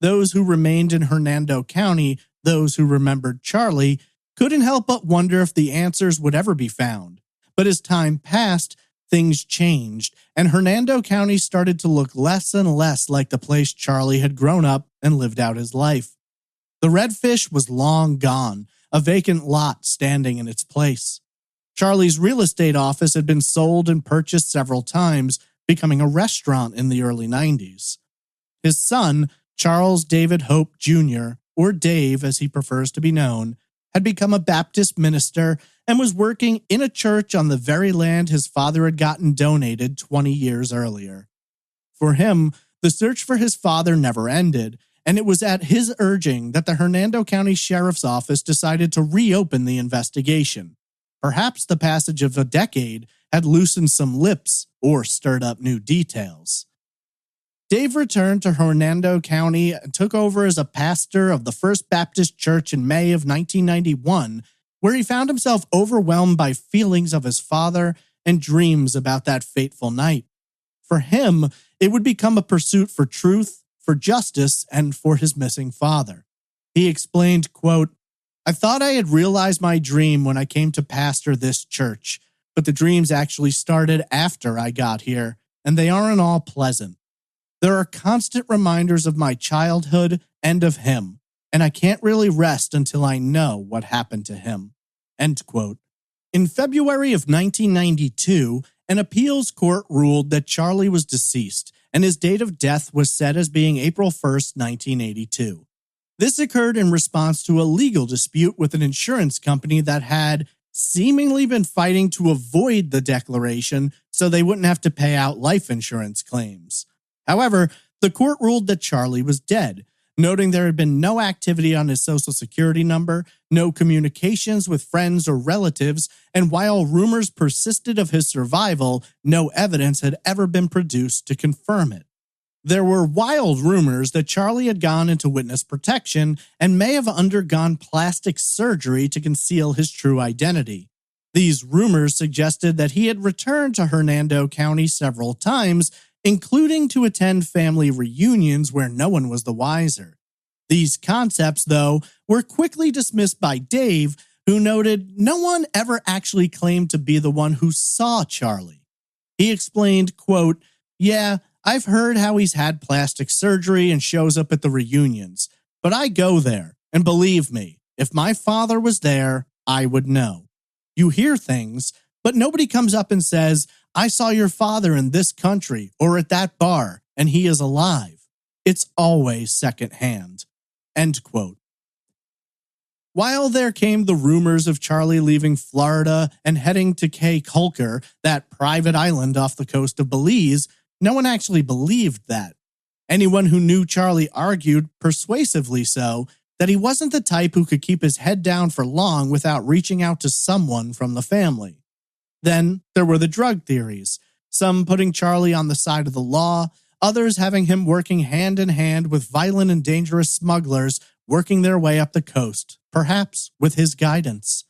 [SPEAKER 1] Those who remained in Hernando County, those who remembered Charlie, couldn't help but wonder if the answers would ever be found. But as time passed, things changed, and Hernando County started to look less and less like the place Charlie had grown up and lived out his life. The redfish was long gone, a vacant lot standing in its place. Charlie's real estate office had been sold and purchased several times, becoming a restaurant in the early 90s. His son, Charles David Hope Jr., or Dave as he prefers to be known, had become a Baptist minister and was working in a church on the very land his father had gotten donated 20 years earlier. For him, the search for his father never ended, and it was at his urging that the Hernando County Sheriff's Office decided to reopen the investigation. Perhaps the passage of a decade had loosened some lips or stirred up new details. Dave returned to Hernando County and took over as a pastor of the First Baptist Church in May of 1991, where he found himself overwhelmed by feelings of his father and dreams about that fateful night. For him, it would become a pursuit for truth, for justice, and for his missing father. He explained, quote, "I thought I had realized my dream when I came to pastor this church, but the dreams actually started after I got here, and they aren't all pleasant. There are constant reminders of my childhood and of him, and I can't really rest until I know what happened to him." End quote. In February of 1992, an appeals court ruled that Charlie was deceased, and his date of death was set as being April 1st, 1982. This occurred in response to a legal dispute with an insurance company that had seemingly been fighting to avoid the declaration so they wouldn't have to pay out life insurance claims. However, the court ruled that Charlie was dead, noting there had been no activity on his social security number, no communications with friends or relatives, and while rumors persisted of his survival, no evidence had ever been produced to confirm it. There were wild rumors that Charlie had gone into witness protection and may have undergone plastic surgery to conceal his true identity. These rumors suggested that he had returned to Hernando County several times, including to attend family reunions where no one was the wiser. These concepts, though, were quickly dismissed by Dave, who noted no one ever actually claimed to be the one who saw Charlie. He explained, quote, "Yeah, I've heard how he's had plastic surgery and shows up at the reunions, but I go there, and believe me, if my father was there, I would know. You hear things, but nobody comes up and says, 'I saw your father in this country or at that bar, and he is alive.' It's always secondhand." End quote. While there came the rumors of Charlie leaving Florida and heading to Caye Caulker, that private island off the coast of Belize, no one actually believed that. Anyone who knew Charlie argued, persuasively so, that he wasn't the type who could keep his head down for long without reaching out to someone from the family. Then there were the drug theories, some putting Charlie on the side of the law, others having him working hand in hand with violent and dangerous smugglers working their way up the coast, perhaps with his guidance.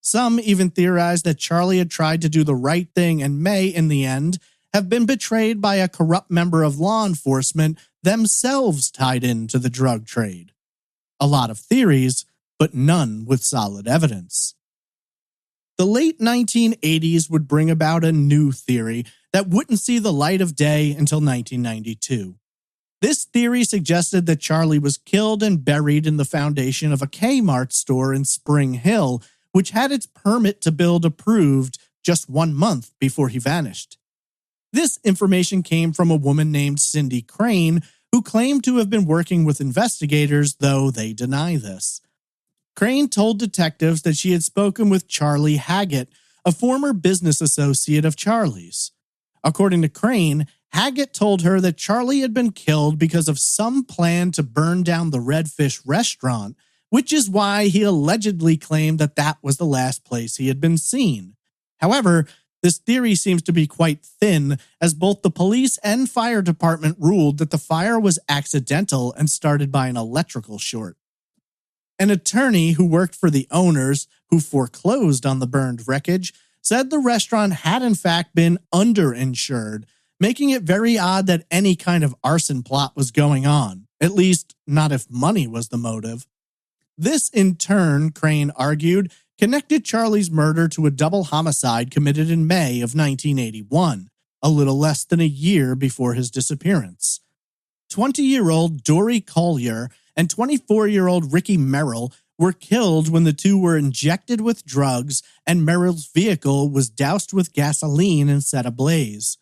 [SPEAKER 1] Some even theorized that Charlie had tried to do the right thing and may, in the end, have been betrayed by a corrupt member of law enforcement themselves tied into the drug trade. A lot of theories, but none with solid evidence. The late 1980s would bring about a new theory that wouldn't see the light of day until 1992. This theory suggested that Charlie was killed and buried in the foundation of a Kmart store in Spring Hill, which had its permit to build approved just 1 month before he vanished. This information came from a woman named Cindy Crane, who claimed to have been working with investigators, though they deny this. Crane told detectives that she had spoken with Charlie Haggett, a former business associate of Charlie's. According to Crane, Haggett told her that Charlie had been killed because of some plan to burn down the Redfish restaurant, which is why he allegedly claimed that that was the last place he had been seen. However, This theory seems to be quite thin, as both the police and fire department ruled that the fire was accidental and started by an electrical short. An attorney who worked for the owners, who foreclosed on the burned wreckage, said the restaurant had in fact been underinsured, making it very odd that any kind of arson plot was going on, at least not if money was the motive. This, in turn, Crane argued, connected Charlie's murder to a double homicide committed in May of 1981, a little less than a year before his disappearance. 20-year-old Dory Collier and 24-year-old Ricky Merrill were killed when the two were injected with drugs and Merrill's vehicle was doused with gasoline and set ablaze.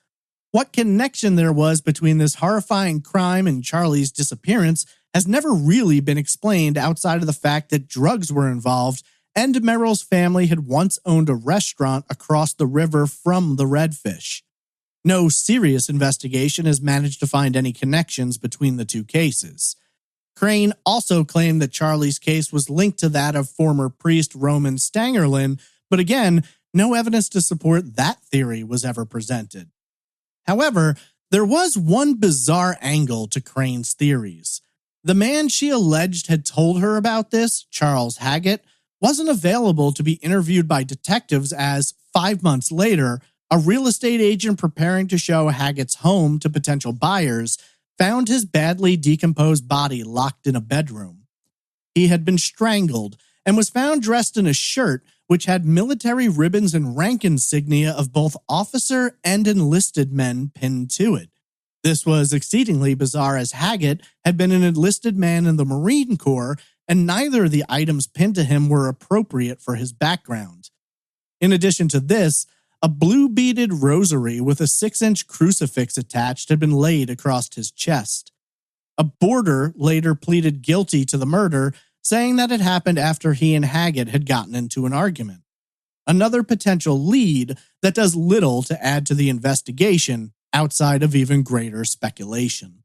[SPEAKER 1] What connection there was between this horrifying crime and Charlie's disappearance has never really been explained outside of the fact that drugs were involved and Merrill's family had once owned a restaurant across the river from the Redfish. No serious investigation has managed to find any connections between the two cases. Crane also claimed that Charlie's case was linked to that of former priest Roman Stangerlin, but again, no evidence to support that theory was ever presented. However, there was one bizarre angle to Crane's theories. The man she alleged had told her about this, Charles Haggett, wasn't available to be interviewed by detectives as, 5 months later, a real estate agent preparing to show Haggett's home to potential buyers found his badly decomposed body locked in a bedroom. He had been strangled and was found dressed in a shirt which had military ribbons and rank insignia of both officer and enlisted men pinned to it. This was exceedingly bizarre as Haggett had been an enlisted man in the Marine Corps, and neither of the items pinned to him were appropriate for his background. In addition to this, a blue beaded rosary with a 6-inch crucifix attached had been laid across his chest. A boarder later pleaded guilty to the murder, saying that it happened after he and Haggett had gotten into an argument. Another potential lead that does little to add to the investigation outside of even greater speculation.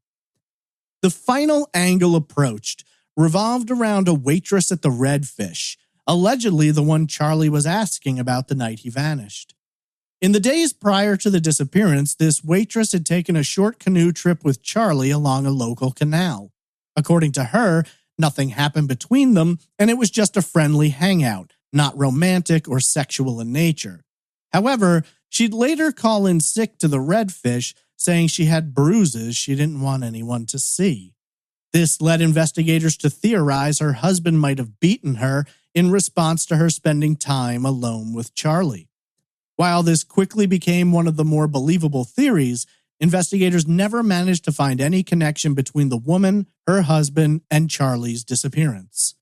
[SPEAKER 1] The final angle approached revolved around a waitress at the Redfish, allegedly the one Charlie was asking about the night he vanished. In the days prior to the disappearance, this waitress had taken a short canoe trip with Charlie along a local canal. According to her, nothing happened between them, and it was just a friendly hangout, not romantic or sexual in nature. However, she'd later call in sick to the Redfish, saying she had bruises she didn't want anyone to see. This led investigators to theorize her husband might have beaten her in response to her spending time alone with Charlie. While this quickly became one of the more believable theories, investigators never managed to find any connection between the woman, her husband, and Charlie's disappearance.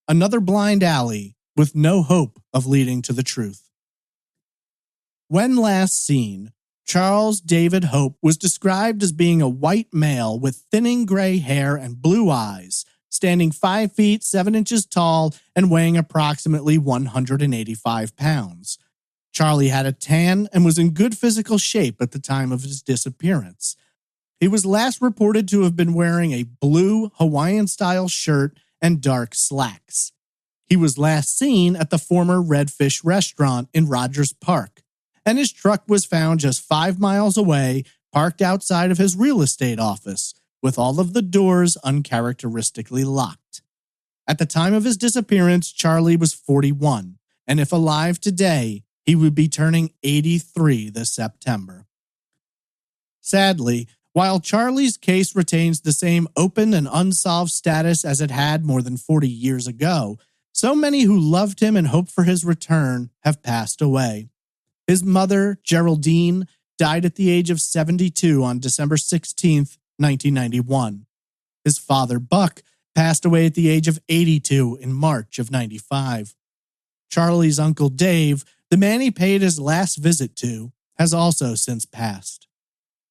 [SPEAKER 1] Another blind alley with no hope of leading to the truth. When last seen, Charles David Hope was described as being a white male with thinning gray hair and blue eyes, standing 5 feet 7 inches tall and weighing approximately 185 pounds. Charlie had a tan and was in good physical shape at the time of his disappearance. He was last reported to have been wearing a blue Hawaiian-style shirt and dark slacks. He was last seen at the former Redfish restaurant in Rogers Park, and his truck was found just 5 miles away, parked outside of his real estate office, with all of the doors uncharacteristically locked. At the time of his disappearance, Charlie was 41, and if alive today, he would be turning 83 this September. Sadly, while Charlie's case retains the same open and unsolved status as it had more than 40 years ago, so many who loved him and hoped for his return have passed away. His mother, Geraldine, died at the age of 72 on December 16, 1991. His father, Buck, passed away at the age of 82 in March of 95. Charlie's uncle Dave, the man he paid his last visit to, has also since passed.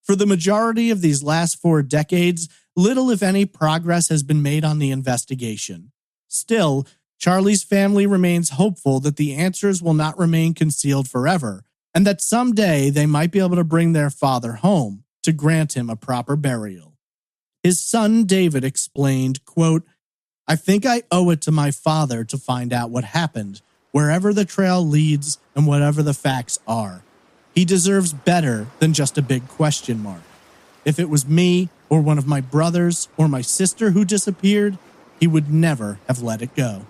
[SPEAKER 1] For the majority of these last 4 decades, little if any progress has been made on the investigation. Still, Charlie's family remains hopeful that the answers will not remain concealed forever, and that someday they might be able to bring their father home to grant him a proper burial. His son David explained, quote, "I think I owe it to my father to find out what happened, wherever the trail leads and whatever the facts are. He deserves better than just a big question mark. If it was me, or one of my brothers, or my sister who disappeared, he would never have let it go.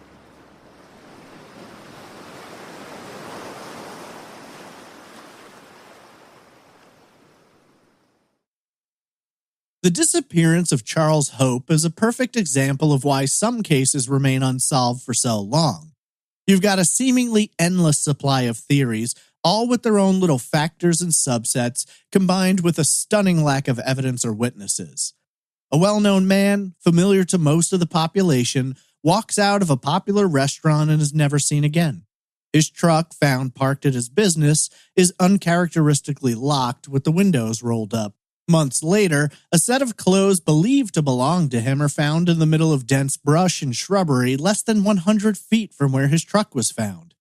[SPEAKER 1] The disappearance of Charles Hope is a perfect example of why some cases remain unsolved for so long. You've got a seemingly endless supply of theories, all with their own little factors and subsets, combined with a stunning lack of evidence or witnesses. A well-known man, familiar to most of the population, walks out of a popular restaurant and is never seen again. His truck, found parked at his business, is uncharacteristically locked with the windows rolled up. Months later, a set of clothes believed to belong to him are found in the middle of dense brush and shrubbery less than 100 feet from where his truck was found.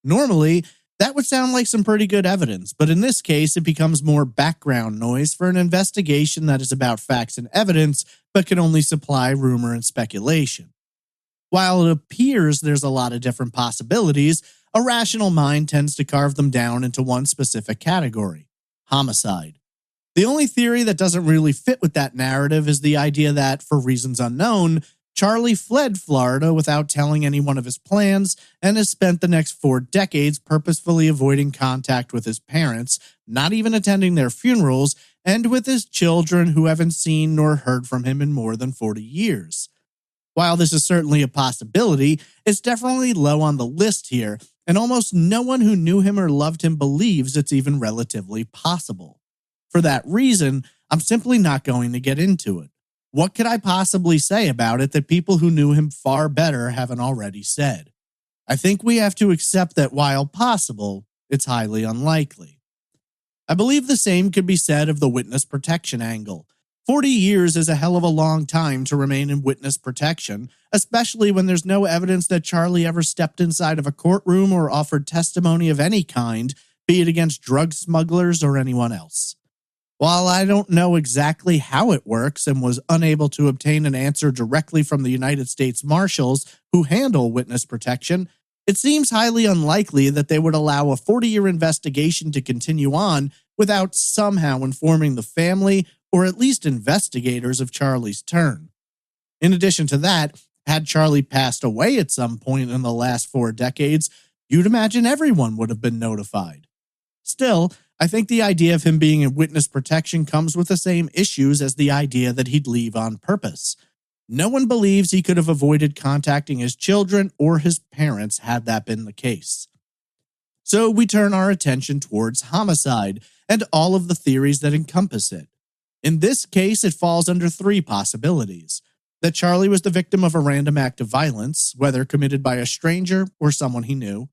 [SPEAKER 1] Normally, that would sound like some pretty good evidence, but in this case, it becomes more background noise for an investigation that is about facts and evidence, but can only supply rumor and speculation. While it appears there's a lot of different possibilities, a rational mind tends to carve them down into one specific category: homicide. The only theory that doesn't really fit with that narrative is the idea that, for reasons unknown, Charlie fled Florida without telling anyone of his plans and has spent the next 4 decades purposefully avoiding contact with his parents, not even attending their funerals, and with his children who haven't seen nor heard from him in more than 40 years. While this is certainly a possibility, it's definitely low on the list here, and almost no one who knew him or loved him believes it's even relatively possible. For that reason, I'm simply not going to get into it. What could I possibly say about it that people who knew him far better haven't already said? I think we have to accept that while possible, it's highly unlikely. I believe the same could be said of the witness protection angle. 40 years is a hell of a long time to remain in witness protection, especially when there's no evidence that Charlie ever stepped inside of a courtroom or offered testimony of any kind, be it against drug smugglers or anyone else. While I don't know exactly how it works and was unable to obtain an answer directly from the United States Marshals who handle witness protection, it seems highly unlikely that they would allow a 40-year investigation to continue on without somehow informing the family or at least investigators of Charlie's turn. In addition to that, had Charlie passed away at some point in the last 4 decades, you'd imagine everyone would have been notified. Still, I think the idea of him being in witness protection comes with the same issues as the idea that he'd leave on purpose. No one believes he could have avoided contacting his children or his parents had that been the case. So we turn our attention towards homicide and all of the theories that encompass it. In this case, it falls under 3 possibilities: that Charlie was the victim of a random act of violence, whether committed by a stranger or someone he knew;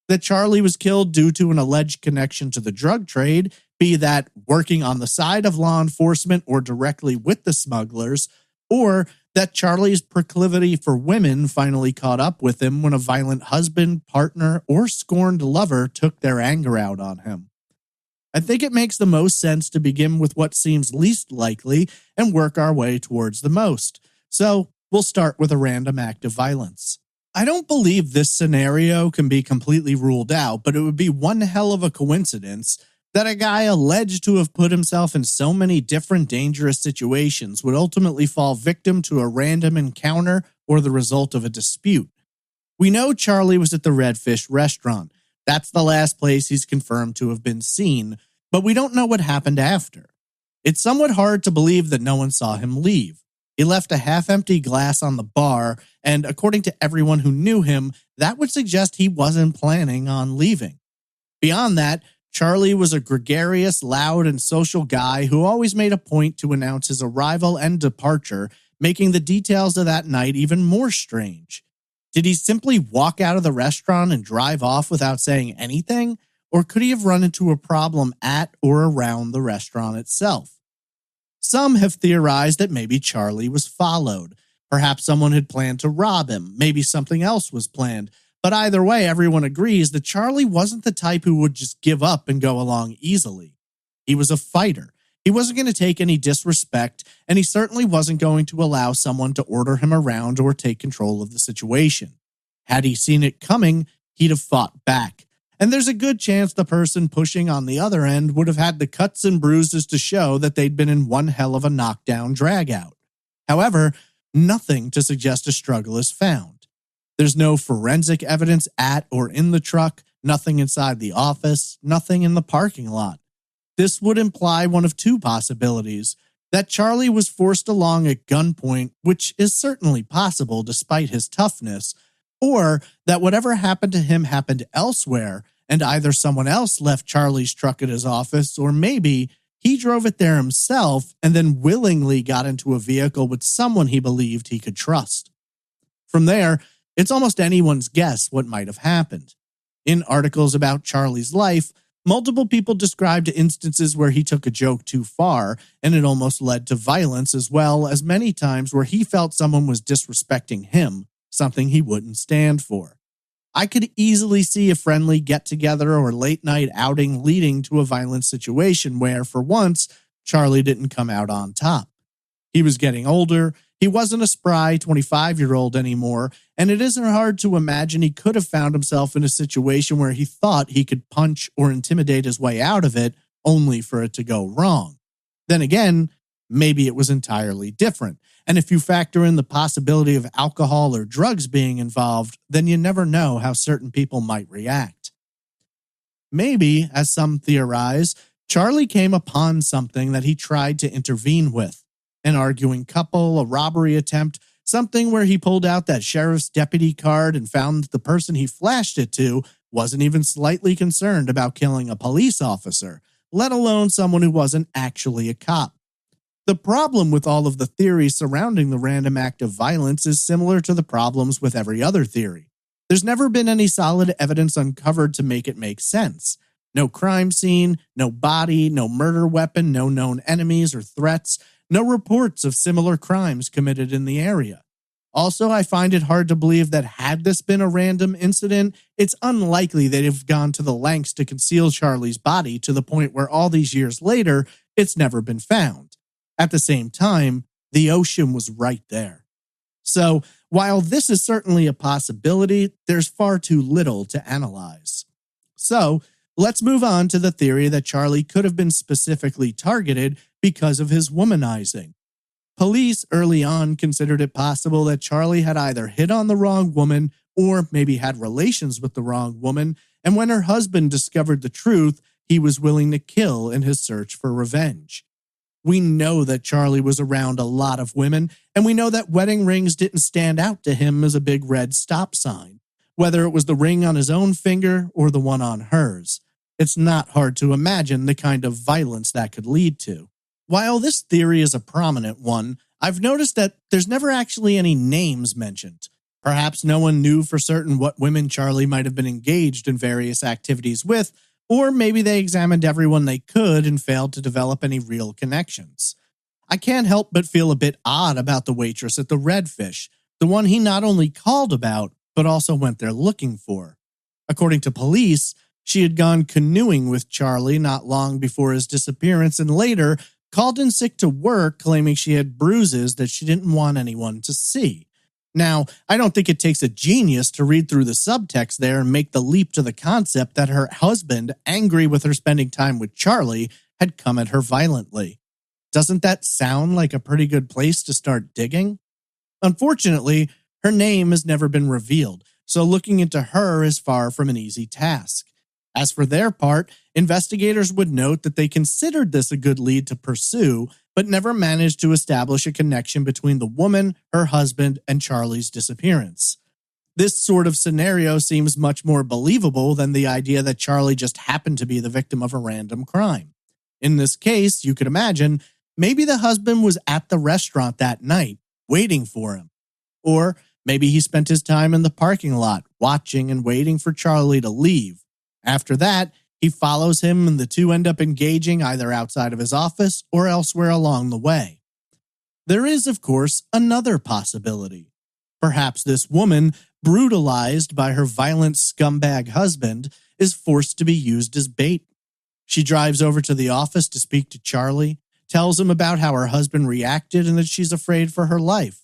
[SPEAKER 1] that Charlie was killed due to an alleged connection to the drug trade, be that working on the side of law enforcement or directly with the smugglers; or that Charlie's proclivity for women finally caught up with him when a violent husband, partner, or scorned lover took their anger out on him. I think it makes the most sense to begin with what seems least likely and work our way towards the most. So we'll start with a random act of violence. I don't believe this scenario can be completely ruled out, but it would be one hell of a coincidence that a guy alleged to have put himself in so many different dangerous situations would ultimately fall victim to a random encounter or the result of a dispute. We know Charlie was at the Redfish restaurant. That's the last place he's confirmed to have been seen, but we don't know what happened after. It's somewhat hard to believe that no one saw him leave. He left a half-empty glass on the bar, and according to everyone who knew him, that would suggest he wasn't planning on leaving. Beyond that, Charlie was a gregarious, loud, and social guy who always made a point to announce his arrival and departure, making the details of that night even more strange. Did he simply walk out of the restaurant and drive off without saying anything? Or could he have run into a problem at or around the restaurant itself? Some have theorized that maybe Charlie was followed. Perhaps someone had planned to rob him. Maybe something else was planned. But either way, everyone agrees that Charlie wasn't the type who would just give up and go along easily. He was a fighter. He wasn't going to take any disrespect, and he certainly wasn't going to allow someone to order him around or take control of the situation. Had he seen it coming, he'd have fought back. And there's a good chance the person pushing on the other end would have had the cuts and bruises to show that they'd been in one hell of a knockdown dragout. However, nothing to suggest a struggle is found. There's no forensic evidence at or in the truck, nothing inside the office, nothing in the parking lot. This would imply one of two possibilities: that Charlie was forced along at gunpoint, which is certainly possible despite his toughness, or that whatever happened to him happened elsewhere, and either someone else left Charlie's truck at his office, or maybe he drove it there himself and then willingly got into a vehicle with someone he believed he could trust. From there, it's almost anyone's guess what might have happened. In articles about Charlie's life, multiple people described instances where he took a joke too far and it almost led to violence, as well as many times where he felt someone was disrespecting him, something he wouldn't stand for. I could easily see a friendly get-together or late-night outing leading to a violent situation where, for once, Charlie didn't come out on top. He was getting older, he wasn't a spry 25-year-old anymore, and it isn't hard to imagine he could have found himself in a situation where he thought he could punch or intimidate his way out of it, only for it to go wrong. Then again, maybe it was entirely different. And if you factor in the possibility of alcohol or drugs being involved, then you never know how certain people might react. Maybe, as some theorize, Charlie came upon something that he tried to intervene with. An arguing couple, a robbery attempt, something where he pulled out that sheriff's deputy card and found that the person he flashed it to wasn't even slightly concerned about killing a police officer, let alone someone who wasn't actually a cop. The problem with all of the theories surrounding the random act of violence is similar to the problems with every other theory. There's never been any solid evidence uncovered to make it make sense. No crime scene, no body, no murder weapon, no known enemies or threats, no reports of similar crimes committed in the area. Also, I find it hard to believe that had this been a random incident, it's unlikely they'd have gone to the lengths to conceal Charlie's body to the point where all these years later, it's never been found. At the same time, the ocean was right there. So, while this is certainly a possibility, there's far too little to analyze. So, let's move on to the theory that Charlie could have been specifically targeted because of his womanizing. Police early on considered it possible that Charlie had either hit on the wrong woman or maybe had relations with the wrong woman, and when her husband discovered the truth, he was willing to kill in his search for revenge. We know that Charlie was around a lot of women, and we know that wedding rings didn't stand out to him as a big red stop sign, whether it was the ring on his own finger or the one on hers. It's not hard to imagine the kind of violence that could lead to. While this theory is a prominent one, I've noticed that there's never actually any names mentioned. Perhaps no one knew for certain what women Charlie might have been engaged in various activities with, or maybe they examined everyone they could and failed to develop any real connections. I can't help but feel a bit odd about the waitress at the Redfish, the one he not only called about, but also went there looking for. According to police, she had gone canoeing with Charlie not long before his disappearance and later called in sick to work, claiming she had bruises that she didn't want anyone to see. Now, I don't think it takes a genius to read through the subtext there and make the leap to the concept that her husband, angry with her spending time with Charlie, had come at her violently. Doesn't that sound like a pretty good place to start digging? Unfortunately, her name has never been revealed, so looking into her is far from an easy task. As for their part, investigators would note that they considered this a good lead to pursue, but never managed to establish a connection between the woman, her husband, and Charlie's disappearance. This sort of scenario seems much more believable than the idea that Charlie just happened to be the victim of a random crime. In this case, you could imagine, maybe the husband was at the restaurant that night, waiting for him. Or maybe he spent his time in the parking lot, watching and waiting for Charlie to leave. After that, he follows him and the two end up engaging either outside of his office or elsewhere along the way. There is, of course, another possibility. Perhaps this woman, brutalized by her violent scumbag husband, is forced to be used as bait. She drives over to the office to speak to Charlie, tells him about how her husband reacted and that she's afraid for her life.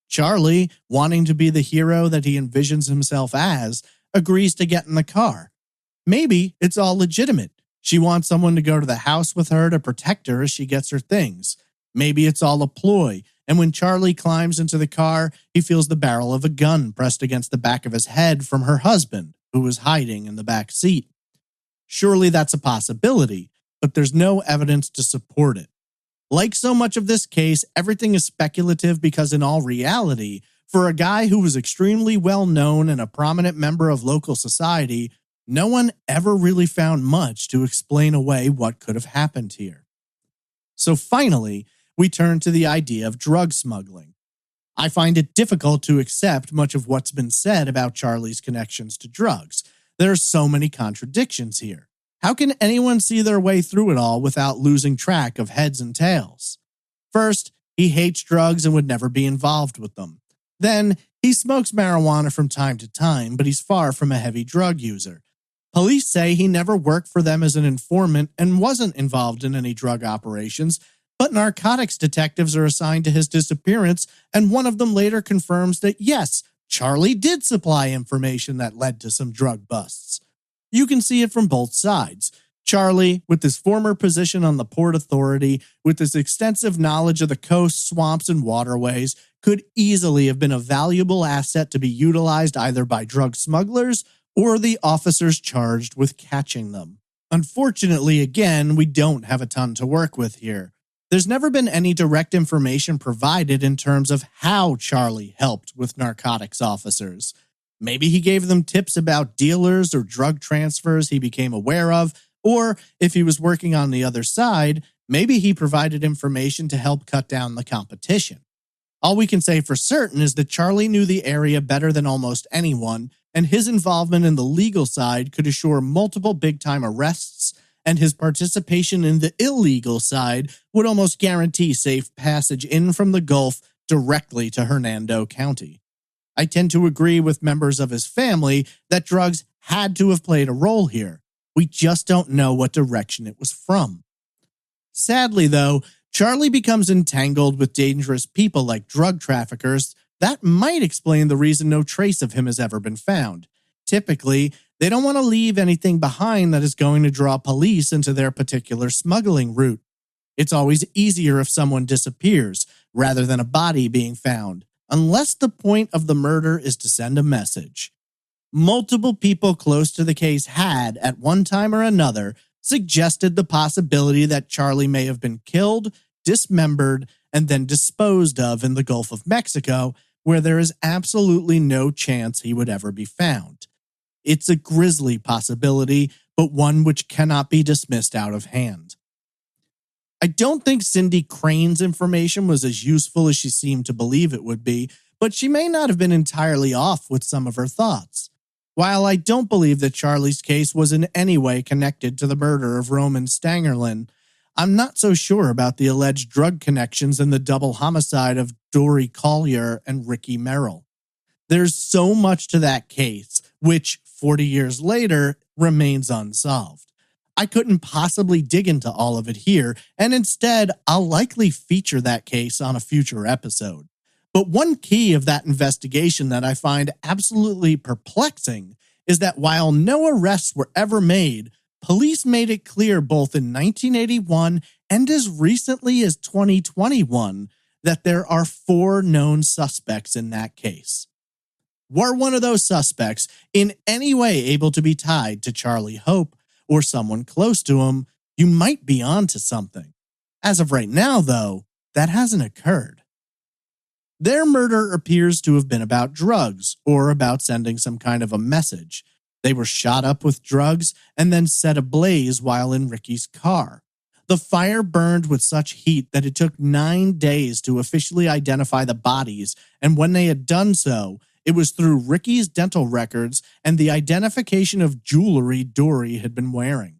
[SPEAKER 1] Charlie, wanting to be the hero that he envisions himself as, agrees to get in the car. Maybe it's all legitimate. She wants someone to go to the house with her to protect her as she gets her things. Maybe it's all a ploy, and when Charlie climbs into the car, he feels the barrel of a gun pressed against the back of his head from her husband, who was hiding in the back seat. Surely that's a possibility, but there's no evidence to support it. Like so much of this case, everything is speculative because in all reality, for a guy who was extremely well known and a prominent member of local society, no one ever really found much to explain away what could have happened here. So finally, we turn to the idea of drug smuggling. I find it difficult to accept much of what's been said about Charlie's connections to drugs. There are so many contradictions here. How can anyone see their way through it all without losing track of heads and tails? First, he hates drugs and would never be involved with them. Then, he smokes marijuana from time to time, but he's far from a heavy drug user. Police say he never worked for them as an informant and wasn't involved in any drug operations, but narcotics detectives are assigned to his disappearance, and one of them later confirms that yes, Charlie did supply information that led to some drug busts. You can see it from both sides. Charlie, with his former position on the Port Authority, with his extensive knowledge of the coast, swamps, and waterways, could easily have been a valuable asset to be utilized either by drug smugglers or the officers charged with catching them. Unfortunately, again, we don't have a ton to work with here. There's never been any direct information provided in terms of how Charlie helped with narcotics officers. Maybe he gave them tips about dealers or drug transfers he became aware of, or if he was working on the other side, maybe he provided information to help cut down the competition. All we can say for certain is that Charlie knew the area better than almost anyone, and his involvement in the legal side could assure multiple big-time arrests, and his participation in the illegal side would almost guarantee safe passage in from the Gulf directly to Hernando County. I tend to agree with members of his family that drugs had to have played a role here. We just don't know what direction it was from. Sadly, though, Charlie becomes entangled with dangerous people like drug traffickers. That might explain the reason no trace of him has ever been found. Typically, they don't want to leave anything behind that is going to draw police into their particular smuggling route. It's always easier if someone disappears rather than a body being found, unless the point of the murder is to send a message. Multiple people close to the case had, at one time or another, suggested the possibility that Charlie may have been killed, dismembered, and then disposed of in the Gulf of Mexico, where there is absolutely no chance he would ever be found. It's a grisly possibility, but one which cannot be dismissed out of hand. I don't think Cindy Crane's information was as useful as she seemed to believe it would be, but she may not have been entirely off with some of her thoughts. While I don't believe that Charlie's case was in any way connected to the murder of Roman Stangerlin, I'm not so sure about the alleged drug connections in the double homicide of Dory Collier and Ricky Merrill. There's so much to that case, which, 40 years later, remains unsolved. I couldn't possibly dig into all of it here, and instead, I'll likely feature that case on a future episode. But one key of that investigation that I find absolutely perplexing is that while no arrests were ever made, police made it clear both in 1981 and as recently as 2021 that there are 4 known suspects in that case. Were one of those suspects in any way able to be tied to Charlie Hope or someone close to him, you might be onto something. As of right now, though, that hasn't occurred. Their murder appears to have been about drugs or about sending some kind of a message. They were shot up with drugs and then set ablaze while in Ricky's car. The fire burned with such heat that it took 9 days to officially identify the bodies, and when they had done so, it was through Ricky's dental records and the identification of jewelry Dory had been wearing.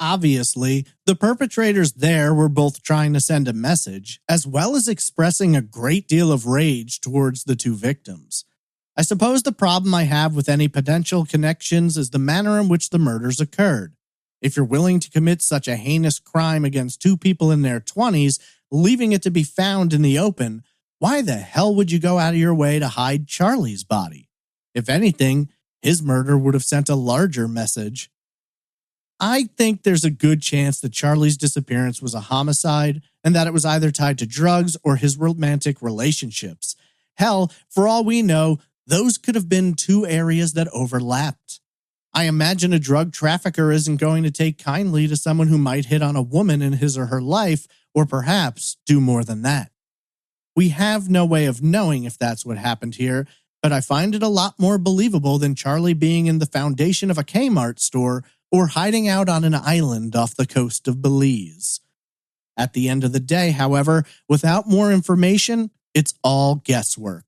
[SPEAKER 1] Obviously, the perpetrators there were both trying to send a message, as well as expressing a great deal of rage towards the 2 victims. I suppose the problem I have with any potential connections is the manner in which the murders occurred. If you're willing to commit such a heinous crime against 2 people in their 20s, leaving it to be found in the open, why the hell would you go out of your way to hide Charlie's body? If anything, his murder would have sent a larger message. I think there's a good chance that Charlie's disappearance was a homicide and that it was either tied to drugs or his romantic relationships. Hell, for all we know, those could have been two areas that overlapped. I imagine a drug trafficker isn't going to take kindly to someone who might hit on a woman in his or her life, or perhaps do more than that. We have no way of knowing if that's what happened here, but I find it a lot more believable than Charlie being in the foundation of a Kmart store or hiding out on an island off the coast of Belize. At the end of the day, however, without more information, it's all guesswork.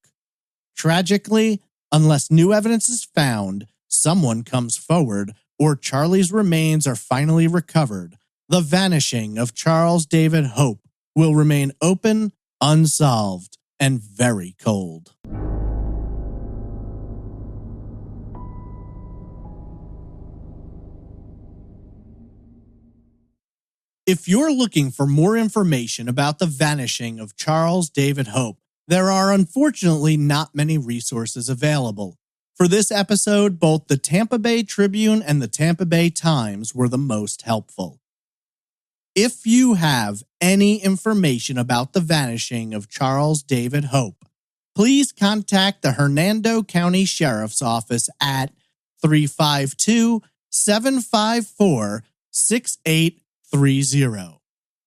[SPEAKER 1] Tragically, unless new evidence is found, someone comes forward, or Charlie's remains are finally recovered, the vanishing of Charles David Hope will remain open, unsolved, and very cold. If you're looking for more information about the vanishing of Charles David Hope, there are unfortunately not many resources available. For this episode, both the Tampa Bay Tribune and the Tampa Bay Times were the most helpful. If you have any information about the vanishing of Charles David Hope, please contact the Hernando County Sheriff's Office at 352-754-6830.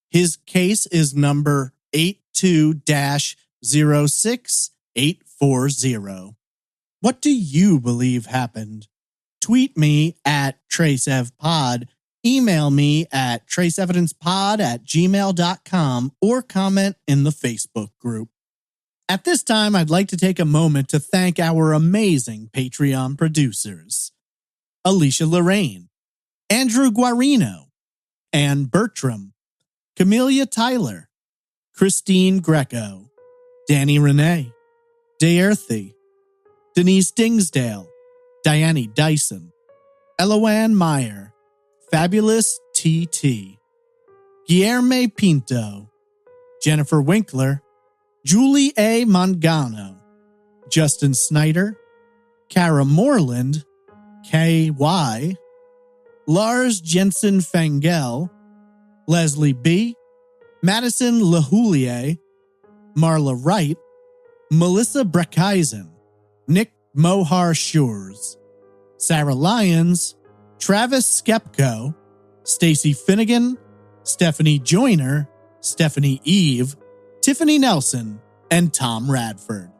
[SPEAKER 1] His case is number 82-06840. What do you believe happened? Tweet me at TraceEvPod, email me at traceevidencepod@gmail.com, or comment in the Facebook group. At this time, I'd like to take a moment to thank our amazing Patreon producers: Alicia Lorraine, Andrew Guarino, Ann Bertram, Camelia Tyler, Christine Greco, Danny Renee, Daerthy, Denise Dingsdale, Diane Dyson, Eloanne Meyer, Fabulous TT, Guillerme Pinto, Jennifer Winkler, Julie A. Mangano, Justin Snyder, Kara Moreland, K.Y., Lars Jensen Fangel, Leslie B., Madison Lahoulier, Marla Wright, Melissa Breckeisen, Nick Mohar Shures, Sarah Lyons, Travis Skepko, Stacy Finnegan, Stephanie Joyner, Stephanie Eve, Tiffany Nelson, and Tom Radford.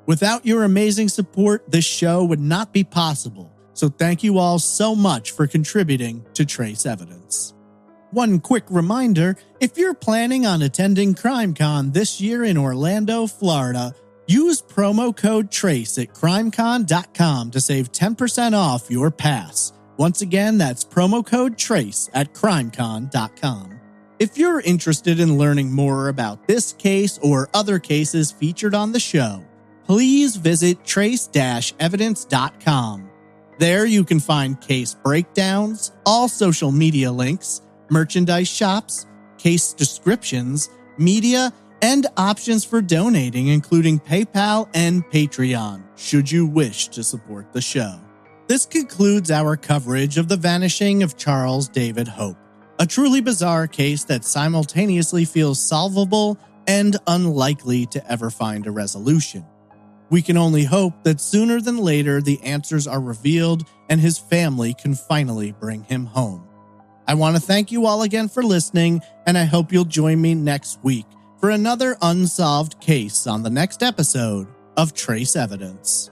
[SPEAKER 1] Without your amazing support, this show would not be possible, so thank you all so much for contributing to Trace Evidence. One quick reminder, if you're planning on attending CrimeCon this year in Orlando, Florida, use promo code TRACE at crimecon.com to save 10% off your pass. Once again, that's promo code TRACE at crimecon.com. If you're interested in learning more about this case or other cases featured on the show, please visit trace-evidence.com. There you can find case breakdowns, all social media links, merchandise shops, case descriptions, media, and options for donating, including PayPal and Patreon, should you wish to support the show. This concludes our coverage of the vanishing of Charles David Hope, a truly bizarre case that simultaneously feels solvable and unlikely to ever find a resolution. We can only hope that sooner than later the answers are revealed and his family can finally bring him home. I want to thank you all again for listening, and I hope you'll join me next week for another unsolved case on the next episode of Trace Evidence.